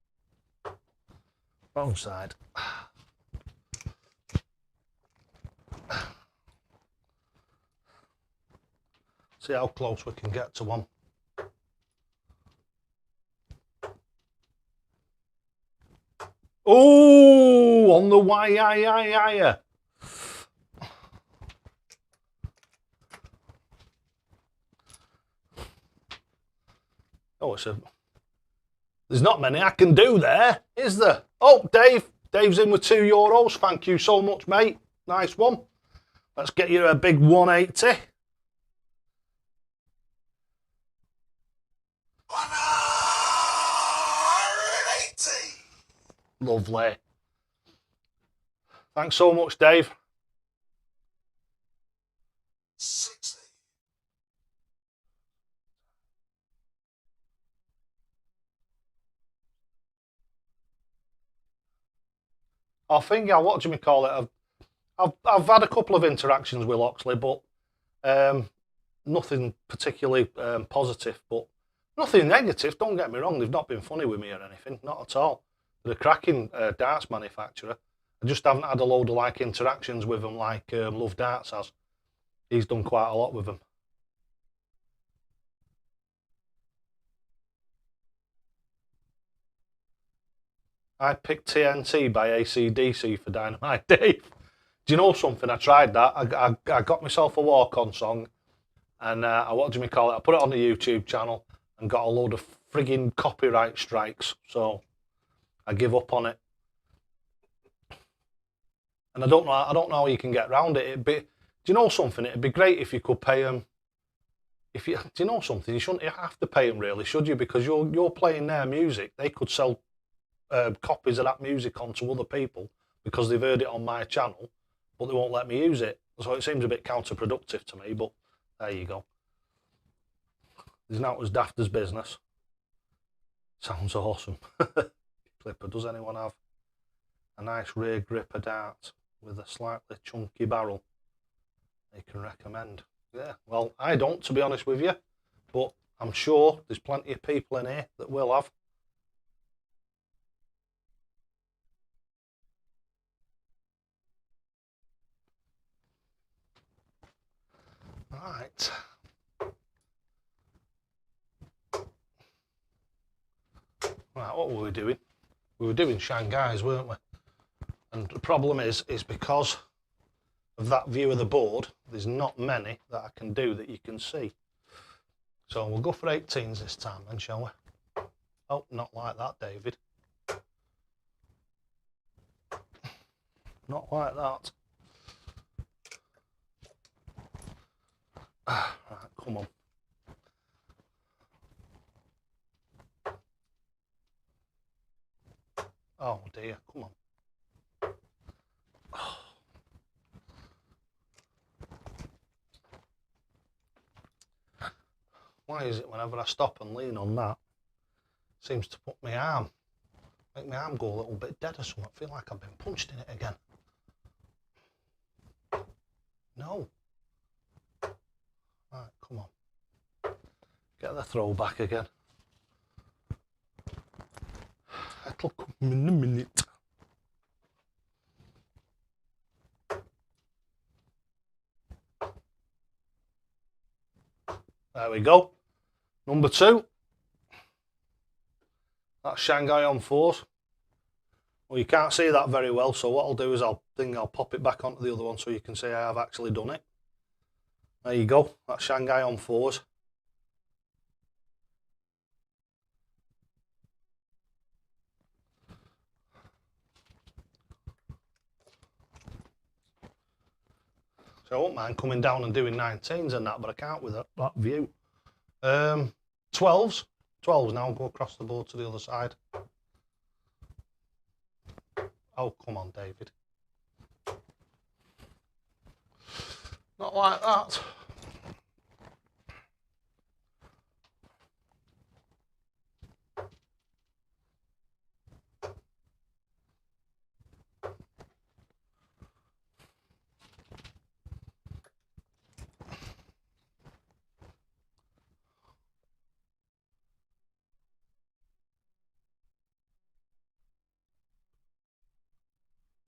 Wrong side. See how close we can get to one. Oh, on the wire. Oh, there's not many I can do there, is there? Oh, Dave's in with €2. Thank you so much, mate. Nice one. Let's get you a big 180. 180. Lovely. Thanks so much, Dave. 60. I think, what do you call it? I've had a couple of interactions with Loxley, but nothing particularly positive, but nothing negative. Don't get me wrong; they've not been funny with me or anything, not at all. They're a cracking darts manufacturer. I just haven't had a load of interactions with them like Love Darts has. He's done quite a lot with them. I picked TNT by AC/DC for Dynamite Dave. Do you know something? I tried that. I got myself a walk-on song, and I put it on the YouTube channel and got a load of frigging copyright strikes. So I give up on it. And I don't know how you can get around it. Do you know something? It'd be great if you could pay them. Do you know something? You shouldn't have to pay them really, should you? Because you're playing their music. They could sell copies of that music on to other people because they've heard it on my channel, but they won't let me use it. So it seems a bit counterproductive to me, but there you go. It's not as daft as business. Sounds awesome. Clipper, does anyone have a nice rear gripper dart with a slightly chunky barrel they can recommend? Yeah, well, I don't, to be honest with you, but I'm sure there's plenty of people in here that will have. Right. Right, what were we doing? We were doing Shanghais, weren't we? And the problem is because of that view of the board, there's not many that I can do that you can see. So we'll go for 18s this time then, shall we? Oh, not like that, David. Not like that. Right, come on. Oh dear, come on. Oh. Why is it whenever I stop and lean on that, it seems to put my arm, make my arm go a little bit dead or something. I feel like I've been punched in it again. No. Right, come on. Get the throw back again. It'll come in a minute. There we go. Number 2. That's Shanghai on 4s. Well, you can't see that very well, so what I'll do is I'll pop it back onto the other one so you can see I have actually done it. There you go. That's Shanghai on 4s. So I won't mind coming down and doing 19s and that, but I can't with that view. 12s. 12s now, go across the board to the other side. Oh, come on, David. Not like that.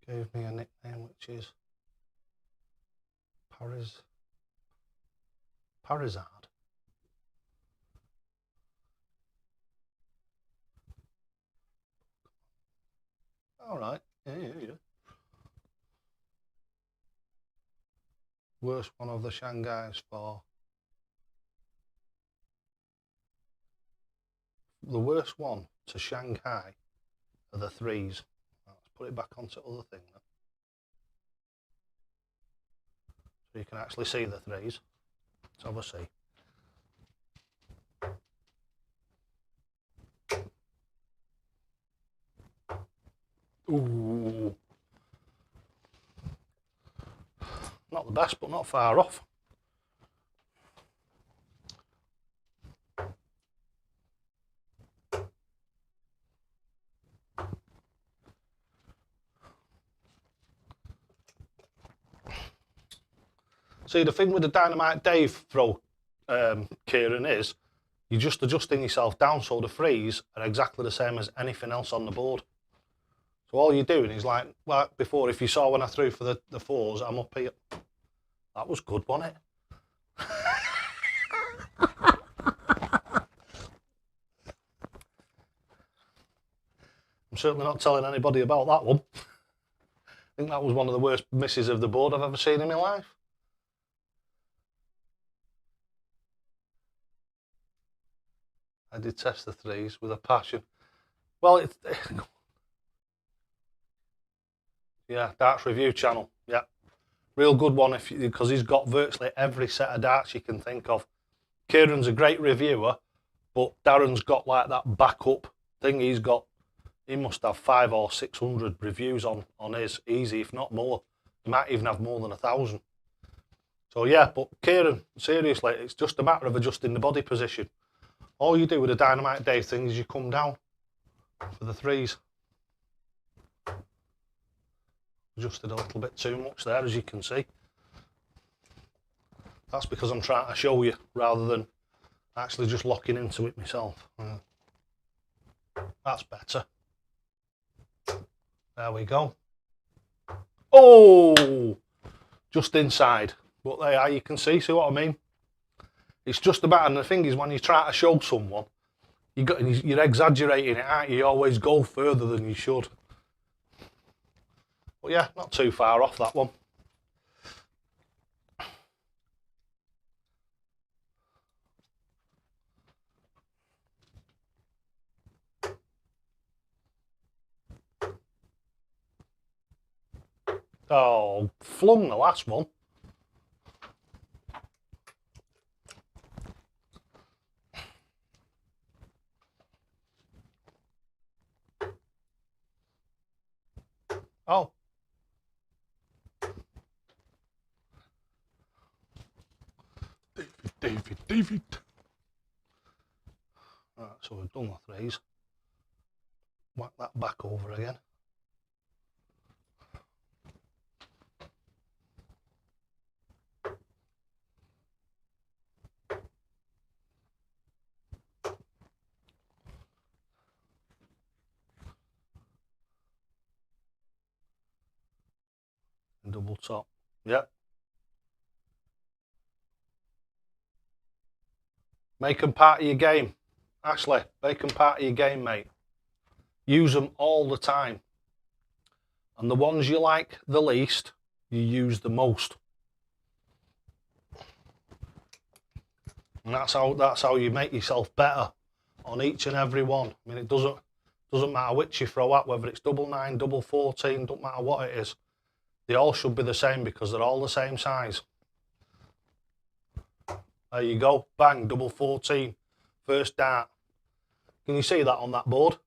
Gave me a nickname which is Parizard. All right. Yeah. Worst one of the Shanghais for the worst one to Shanghai are the 3s. Let's put it back onto other thing then. So you can actually see the 3s. Let's have a see. Ooh. Not the best, but not far off. See, the thing with the Dynamite Dave throw, Kieran, is you're just adjusting yourself down so the 3s are exactly the same as anything else on the board. So all you're doing is like before, if you saw when I threw for the 4s, I'm up here. That was good, wasn't it? I'm certainly not telling anybody about that one. I think that was one of the worst misses of the board I've ever seen in my life. I detest the 3s with a passion. Well, Yeah, darts review channel. Yeah, real good one because he's got virtually every set of darts you can think of. Kieran's a great reviewer, but Darren's got like that backup thing. He must have 500 or 600 reviews on his, easy, if not more. He might even have more than 1,000. So yeah, but Kieran, seriously, it's just a matter of adjusting the body position. All you do with a Dynamite Dave thing is you come down for the threes. Adjusted a little bit too much there, as you can see. That's because I'm trying to show you rather than actually just locking into it myself. That's better. There we go. Oh, just inside. But there you are, you can see what I mean? It's just about, and the thing is, when you try to show someone, you're exaggerating it, aren't you? You always go further than you should. But yeah, not too far off that one. Oh, flung the last one. Oh. David. Right, so we've done the threes. Whack that back over again. Double top. Yep. Make them part of your game. Ashley, make them part of your game, mate. Use them all the time. And the ones you like the least, you use the most. And that's how you make yourself better on each and every one. I mean, it doesn't matter which you throw at, whether it's double 9, double 14, don't matter what it is. They all should be the same because they're all the same size. There you go, bang, double 14, first dart. Can you see that on that board?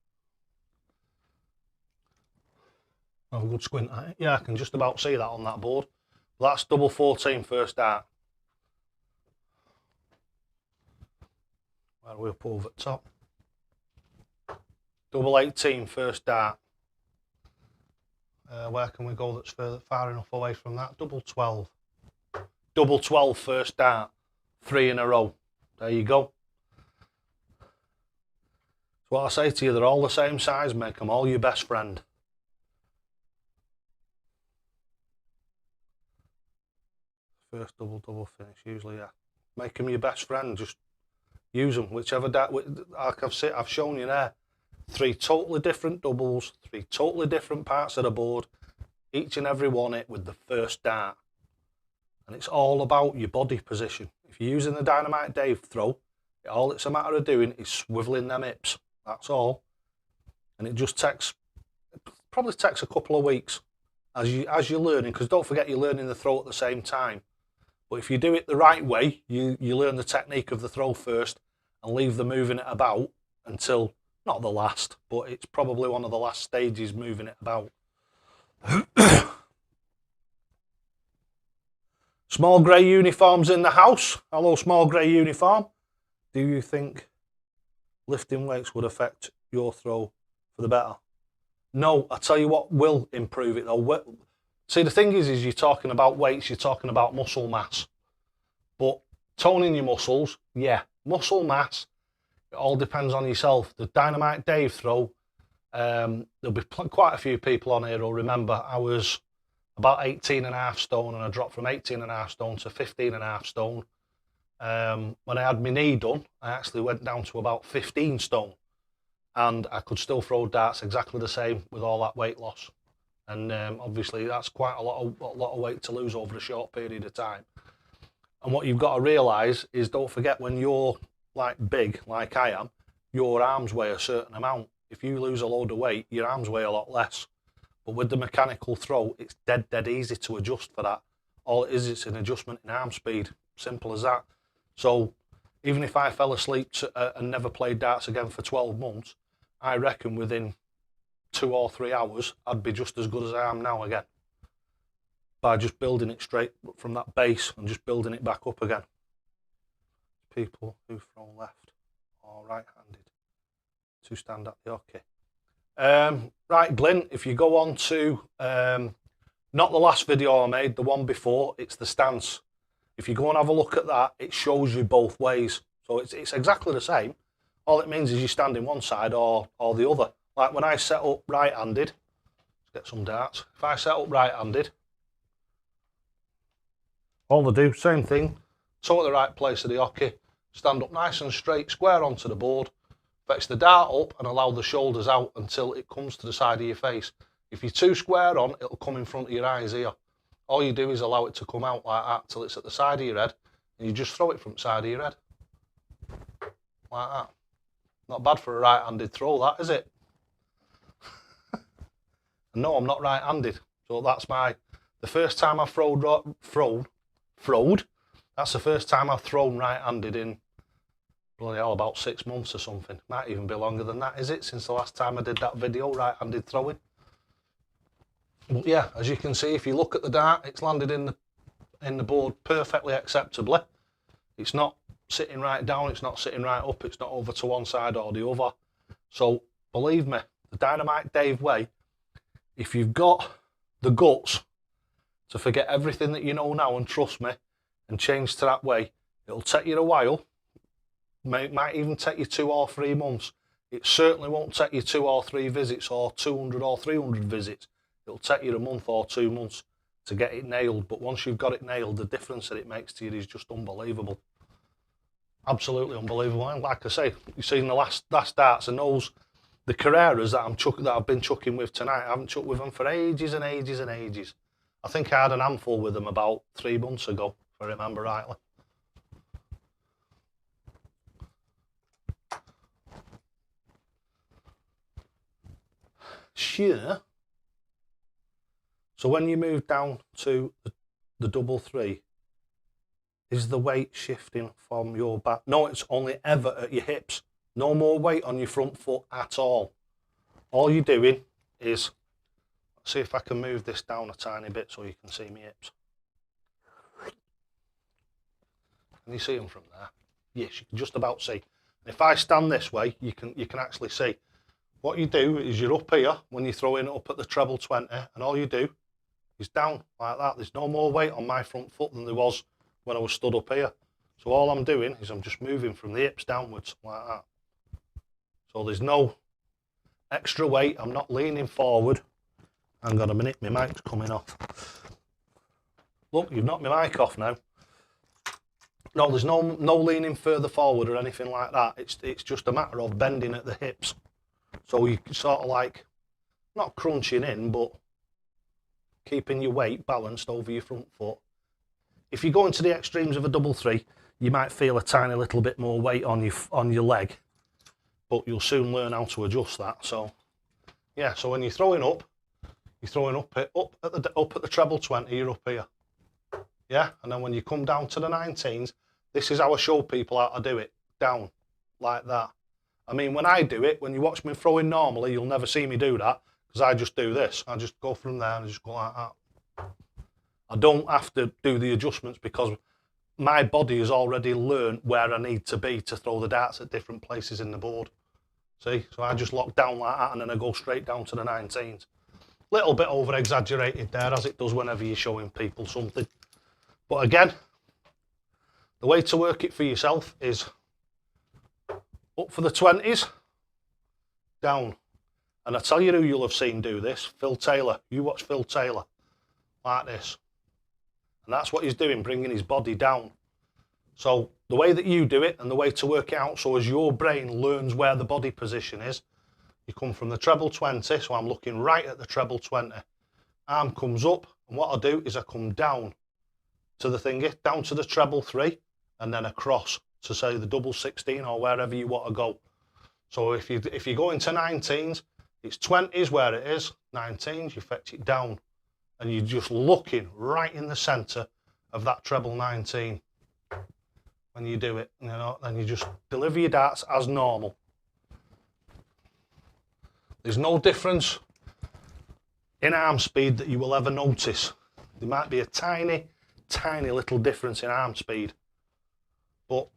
Have a good squint at it. Yeah, I can just about see that on that board. That's double 14, first dart. Where are we up over the top? Double 18, first dart. Where can we go that's far enough away from that? Double 12. Double 12, first dart. 3 in a row. There you go. So what I say to you, they're all the same size, make them all your best friend. First double finish, usually, yeah. Make them your best friend, just use them, whichever dart, like I've shown you there. 3 totally different doubles, 3 totally different parts of the board, each and every one it with the first dart. And it's all about your body position. If you're using the Dynamite Dave throw, all it's a matter of doing is swiveling them hips. That's all. And it just probably takes a couple of weeks as you're learning, because don't forget you're learning the throw at the same time. But if you do it the right way, you learn the technique of the throw first and leave the moving it about until, not the last, but it's probably one of the last stages, moving it about. Small grey uniforms in the house. Hello, small grey uniform. Do you think lifting weights would affect your throw for the better? No, I tell you what will improve it though. See, the thing is you're talking about weights, you're talking about muscle mass. But toning your muscles, yeah, muscle mass, it all depends on yourself. The Dynamite Dave throw, there'll be quite a few people on here who'll remember I was about 18.5 stone and I dropped from 18.5 stone to 15.5 stone. When I had my knee done, I actually went down to about 15 stone and I could still throw darts exactly the same with all that weight loss. And obviously that's quite a lot of weight to lose over a short period of time. And what you've got to realise is, don't forget, when you're like big, like I am, your arms weigh a certain amount. If you lose a load of weight, your arms weigh a lot less. But with the mechanical throw, it's dead easy to adjust for that. All it is, it's an adjustment in arm speed. Simple as that. So even if I fell asleep and never played darts again for 12 months, I reckon within 2 or 3 hours, I'd be just as good as I am now again. By just building it straight from that base and just building it back up again. People who throw left or right-handed to stand at the hockey. Right, Glyn, if you go on to, not the last video I made, the one before, it's the stance. If you go and have a look at that, it shows you both ways. So it's exactly the same. All it means is you stand in one side or the other. Like when I set up right-handed, let's get some darts. If I set up right-handed, all they do, same thing, toe at the right place of the hockey, stand up nice and straight, square onto the board, fetch the dart up and allow the shoulders out until it comes to the side of your face. If you're too square on, it'll come in front of your eyes here. All you do is allow it to come out like that till it's at the side of your head, and you just throw it from the side of your head. Like that. Not bad for a right-handed throw, that, is it? No, I'm not right-handed, so that's the first time I've that's the first time I've thrown right-handed in bloody hell, about 6 months or something. Might even be longer than that, is it, since the last time I did that video, right-handed throwing. But yeah, as you can see, if you look at the dart, it's landed in the board perfectly acceptably. It's not sitting right down, it's not sitting right up, it's not over to one side or the other. So believe me, the Dynamite Dave way, if you've got the guts to forget everything that you know now and trust me and change to that way, it'll take you a while. Might even take you 2 or 3 months. It certainly won't take you 2 or 3 visits or 200 or 300 visits. It'll take you a month or 2 months to get it nailed. But once you've got it nailed, the difference that it makes to you is just unbelievable. Absolutely unbelievable. And like I say, you've seen the last darts and those, the Carreras that I've been chucking with tonight, I haven't chucked with them for ages and ages and ages. I think I had an handful with them about 3 months ago, if I remember rightly. Sure. So when you move down to the double three, is the weight shifting from your back? No, it's only ever at your hips. No more weight on your front foot at all. All you're doing is, let's see if I can move this down a tiny bit so you can see my hips. Can you see them from there? Yes, you can just about see. If I stand this way, you can actually see. What you do is you're up here when you're throwing it up at the treble 20, and all you do is down like that. There's no more weight on my front foot than there was when I was stood up here. So all I'm doing is I'm just moving from the hips downwards like that. So there's no extra weight. I'm not leaning forward. Hang on a minute, my mic's coming off. Look, you've knocked my mic off now. No, there's no leaning further forward or anything like that. It's just a matter of bending at the hips. So you sort of like, not crunching in, but keeping your weight balanced over your front foot. If you go into the extremes of a double three, you might feel a tiny little bit more weight on your leg, but you'll soon learn how to adjust that. So yeah, so when you're throwing up at the treble 20, you're up here. Yeah, and then when you come down to the 19s, this is how I show people how to do it, down like that. I mean, when I do it, when you watch me throwing normally, you'll never see me do that because I just do this. I just go from there and just go like that. I don't have to do the adjustments because my body has already learned where I need to be to throw the darts at different places in the board. See, so I just lock down like that and then I go straight down to the 19s. Little bit over exaggerated there, as it does whenever you're showing people something. But again, the way to work it for yourself is up for the 20s, down. And I tell you who you'll have seen do this, Phil Taylor. You watch Phil Taylor, like this. And that's what he's doing, bringing his body down. So the way that you do it and the way to work it out, so as your brain learns where the body position is, you come from the treble 20, so I'm looking right at the treble 20. Arm comes up, and what I do is I come down to the thingy, down to the treble 3, and then across to say the double 16 or wherever you want to go. So if you go into 19s, It's 20s where it is, 19s, you fetch it down. And you're just looking right in the centre of that treble 19 when you do it. You know, then you just deliver your darts as normal. There's no difference in arm speed that you will ever notice. There might be a tiny, tiny little difference in arm speed. But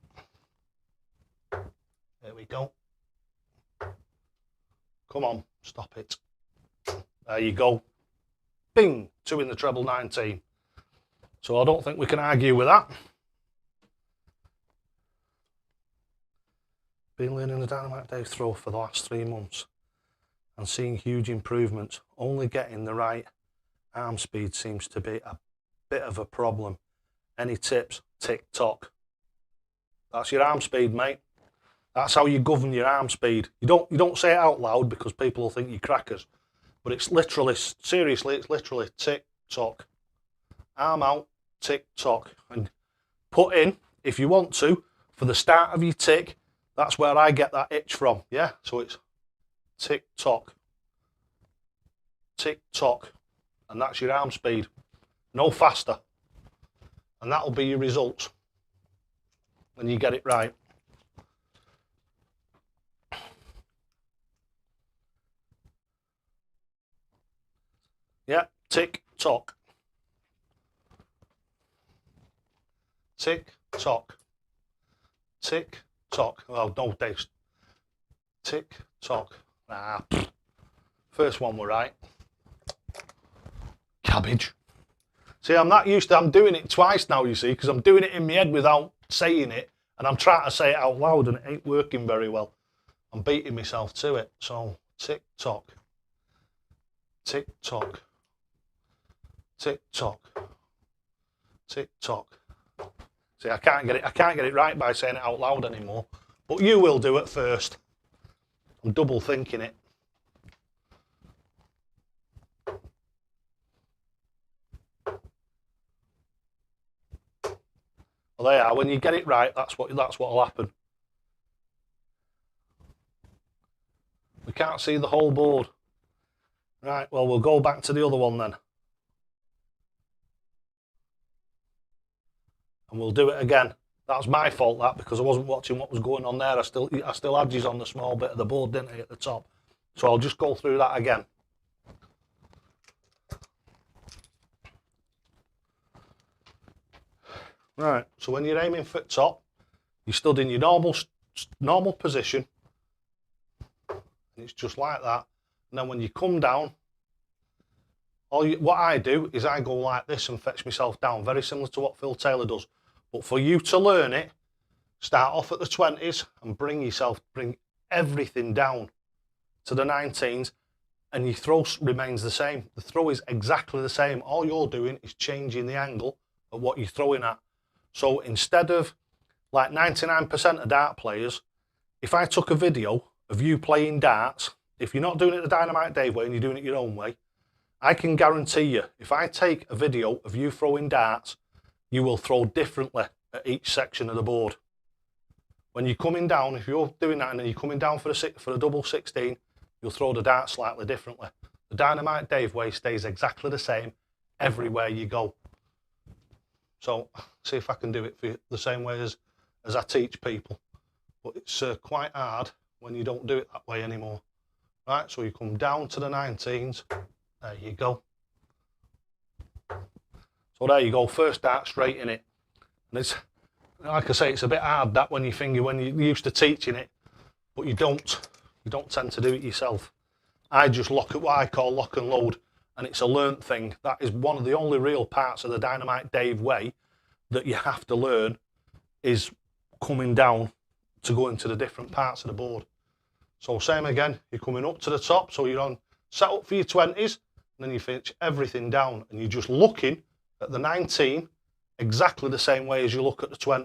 there we go. Come on, stop it. There you go. Bing, 2 in the treble 19. So I don't think we can argue with that. Been learning the Dynamite Dave throw for the last 3 months and seeing huge improvements. Only getting the right arm speed seems to be a bit of a problem. Any tips? Tick-tock. That's your arm speed, mate. That's how you govern your arm speed. You don't say it out loud because people will think you're crackers. But it's literally, seriously, it's literally tick-tock. Arm out, tick-tock. And put in, if you want to, for the start of your tick, that's where I get that itch from, yeah? So it's tick-tock, tick-tock. And that's your arm speed. No faster. And that'll be your results when you get it right. Yeah, tick-tock. Tick-tock. Tick-tock. Well, no, Dave. Tick-tock. Ah, first one were right. Cabbage. See, I'm not used to, I'm doing it twice now, you see, because I'm doing it in my head without saying it, and I'm trying to say it out loud, and it ain't working very well. I'm beating myself to it. So, tick-tock. Tick-tock. Tick-tock. Tick-tock. See, I can't get it right by saying it out loud anymore. But you will do it first. I'm double thinking it. Well, there you are. When you get it right, that's what'll happen. We can't see the whole board. Right, well, we'll go back to the other one then. And we'll do it again. That was my fault, that, because I wasn't watching what was going on there. I still had you on the small bit of the board, didn't I, at the top? So I'll just go through that again. Right, so when you're aiming for top, you stood in your normal position. And it's just like that. And then when you come down, what I do is I go like this and fetch myself down, very similar to what Phil Taylor does. But for you to learn it, start off at the 20s and bring everything down to the 19s, and your throw remains the same. The throw is exactly the same. All you're doing is changing the angle of what you're throwing at. So instead of like 99% of dart players, if I took a video of you playing darts, if you're not doing it the Dynamite Dave way and you're doing it your own way, I can guarantee you, if I take a video of you throwing darts, you will throw differently at each section of the board. When you're coming down, if you're doing that and then you're coming down for a double 16, you'll throw the dart slightly differently. The Dynamite Dave way stays exactly the same everywhere you go. So, see if I can do it for you the same way as I teach people. But it's quite hard when you don't do it that way anymore. Right, so you come down to the 19s. There you go. So there you go, first dart straight in it. And it's, like I say, it's a bit hard that when you're used to teaching it, but you don't tend to do it yourself. I just lock at what I call lock and load, and it's a learnt thing. That is one of the only real parts of the Dynamite Dave way that you have to learn, is coming down to go into the different parts of the board. So same again, you're coming up to the top, so you're set up for your 20s, and then you finish everything down, and you're just looking at the 19 exactly the same way as you look at the 20.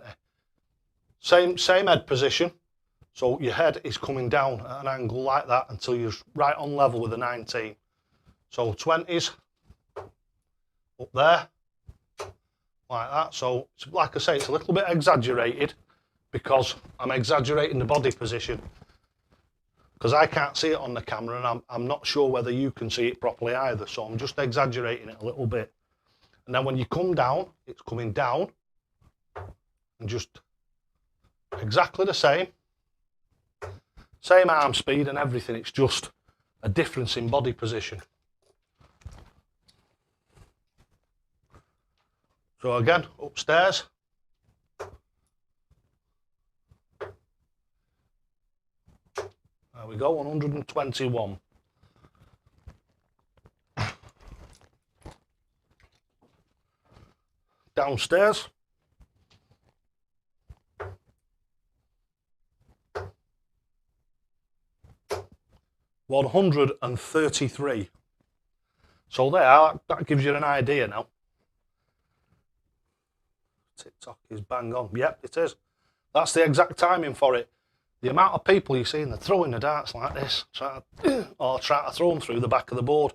Same head position, so your head is coming down at an angle like that until you're right on level with the 19. So 20s up there, like that. So like I say, it's a little bit exaggerated because I'm exaggerating the body position. because I can't see it on the camera, and I'm not sure whether you can see it properly either, so I'm just exaggerating it a little bit. And then when you come down, it's coming down, and just exactly the same arm speed and everything, it's just a difference in body position. So again, upstairs. There we go, 121. Downstairs. $133. So there, that gives you an idea now. TikTok is bang on. Yep, it is. That's the exact timing for it. The amount of people you see, they're throwing the darts like this, or trying to throw them through the back of the board.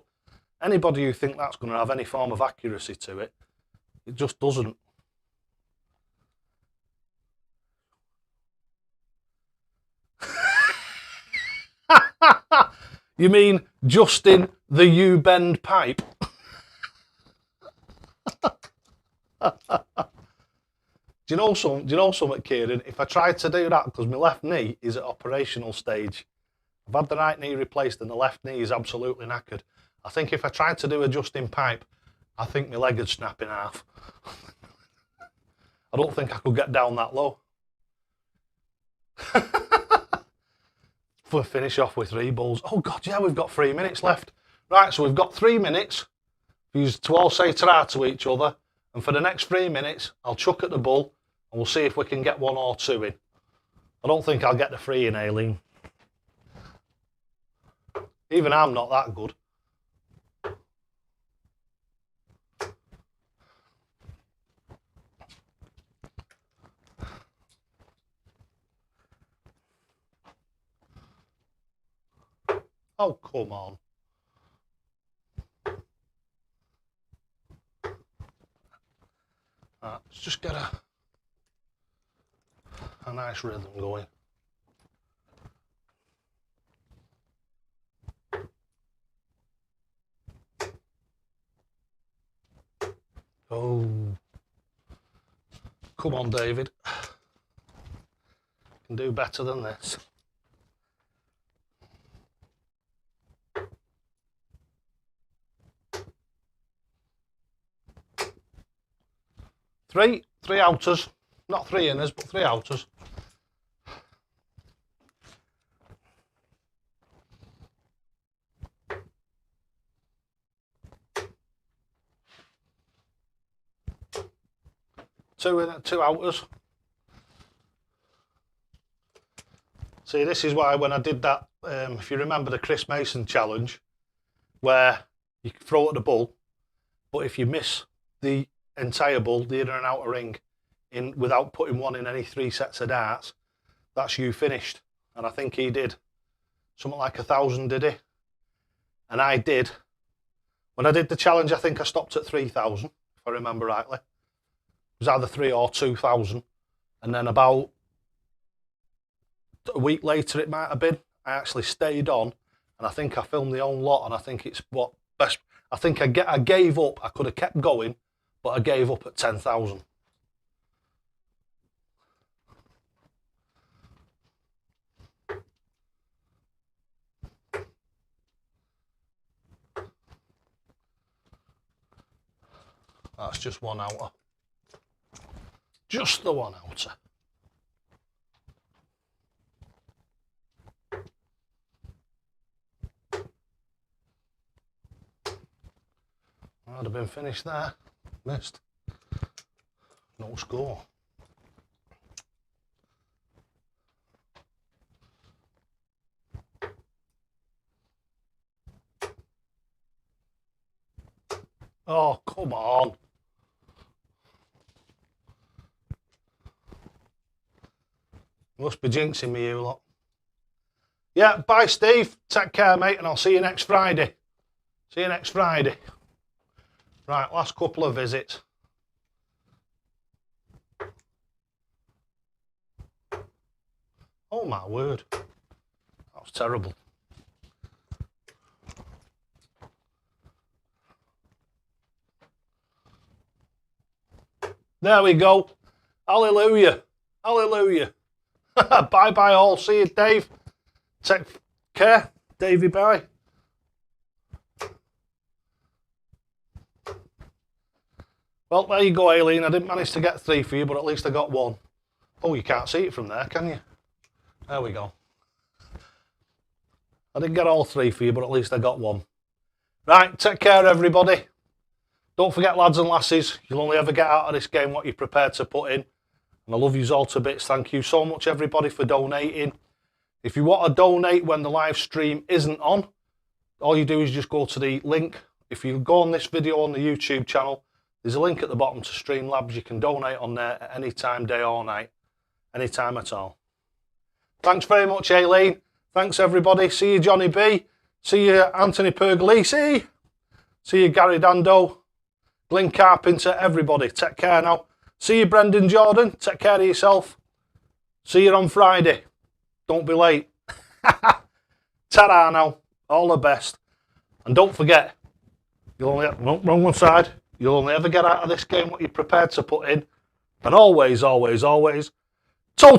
Anybody who think that's going to have any form of accuracy to it, it just doesn't. You mean Justin the U-bend pipe? Do you know something, Kieran? If I tried to do that, because my left knee is at operational stage, I've had the right knee replaced and the left knee is absolutely knackered. I think if I tried to do a Justin pipe, I think my leg would snap in half. I don't think I could get down that low. We'll finish off with 3 bulls. Oh God, yeah, we've got 3 minutes left. Right, so we've got 3 minutes for you to all say ta-ra to each other. And for the next 3 minutes, I'll chuck at the bull and we'll see if we can get 1 or 2 in. I don't think I'll get the 3 in, Aileen. Even I'm not that good. Oh, come on. Right, let's just get a nice rhythm going. Oh, come on, David. You can do better than this. Three outers, not 3 inners, but 3 outers. Two outers. See, this is why when I did that, if you remember the Chris Mason challenge, where you throw at the bull, but if you miss the entire bull, the inner and outer ring, in without putting 1 in any 3 sets of darts, that's you finished. And I think he did something like 1,000, did he? And I did. When I did the challenge, I think I stopped at 3,000, if I remember rightly. It was either 3,000 or 2,000. And then about a week later, it might have been, I actually stayed on, and I think I filmed the whole lot, and I think it's what best. I think I gave up. I could have kept going, but I gave up at 10,000. That's just 1 outer. Just the 1 outer. I'd have been finished there. Missed. No score. Oh, come on. Must be jinxing me, you lot. Yeah, bye, Steve. Take care, mate, and I'll see you next Friday. See you next Friday. Right, last couple of visits. Oh my word. That was terrible. There we go. Hallelujah. Hallelujah. Bye-bye all. See you, Dave. Take care. Davey, bye. Well, there you go, Aileen. I didn't manage to get 3 for you, but at least I got 1. Oh, you can't see it from there, can you? There we go. I didn't get all 3 for you, but at least I got 1. Right, take care, everybody. Don't forget, lads and lasses, you'll only ever get out of this game what you're prepared to put in. And I love you all to bits. Thank you so much, everybody, for donating. If you want to donate when the live stream isn't on, all you do is just go to the link. If you go on this video on the YouTube channel, there's a link at the bottom to Streamlabs. You can donate on there at any time, day or night, any time at all. Thanks very much, Aileen. Thanks, everybody. See you, Johnny B. See you, Anthony Pergolesi. See you, Gary Dando. Glyn Carpenter, everybody. Take care now. See you, Brendan Jordan. Take care of yourself. See you on Friday. Don't be late. Ta-ra now. All the best. And don't forget, you'll only have, no, wrong one side. You'll only ever get out of this game what you're prepared to put in. And always, always, always, total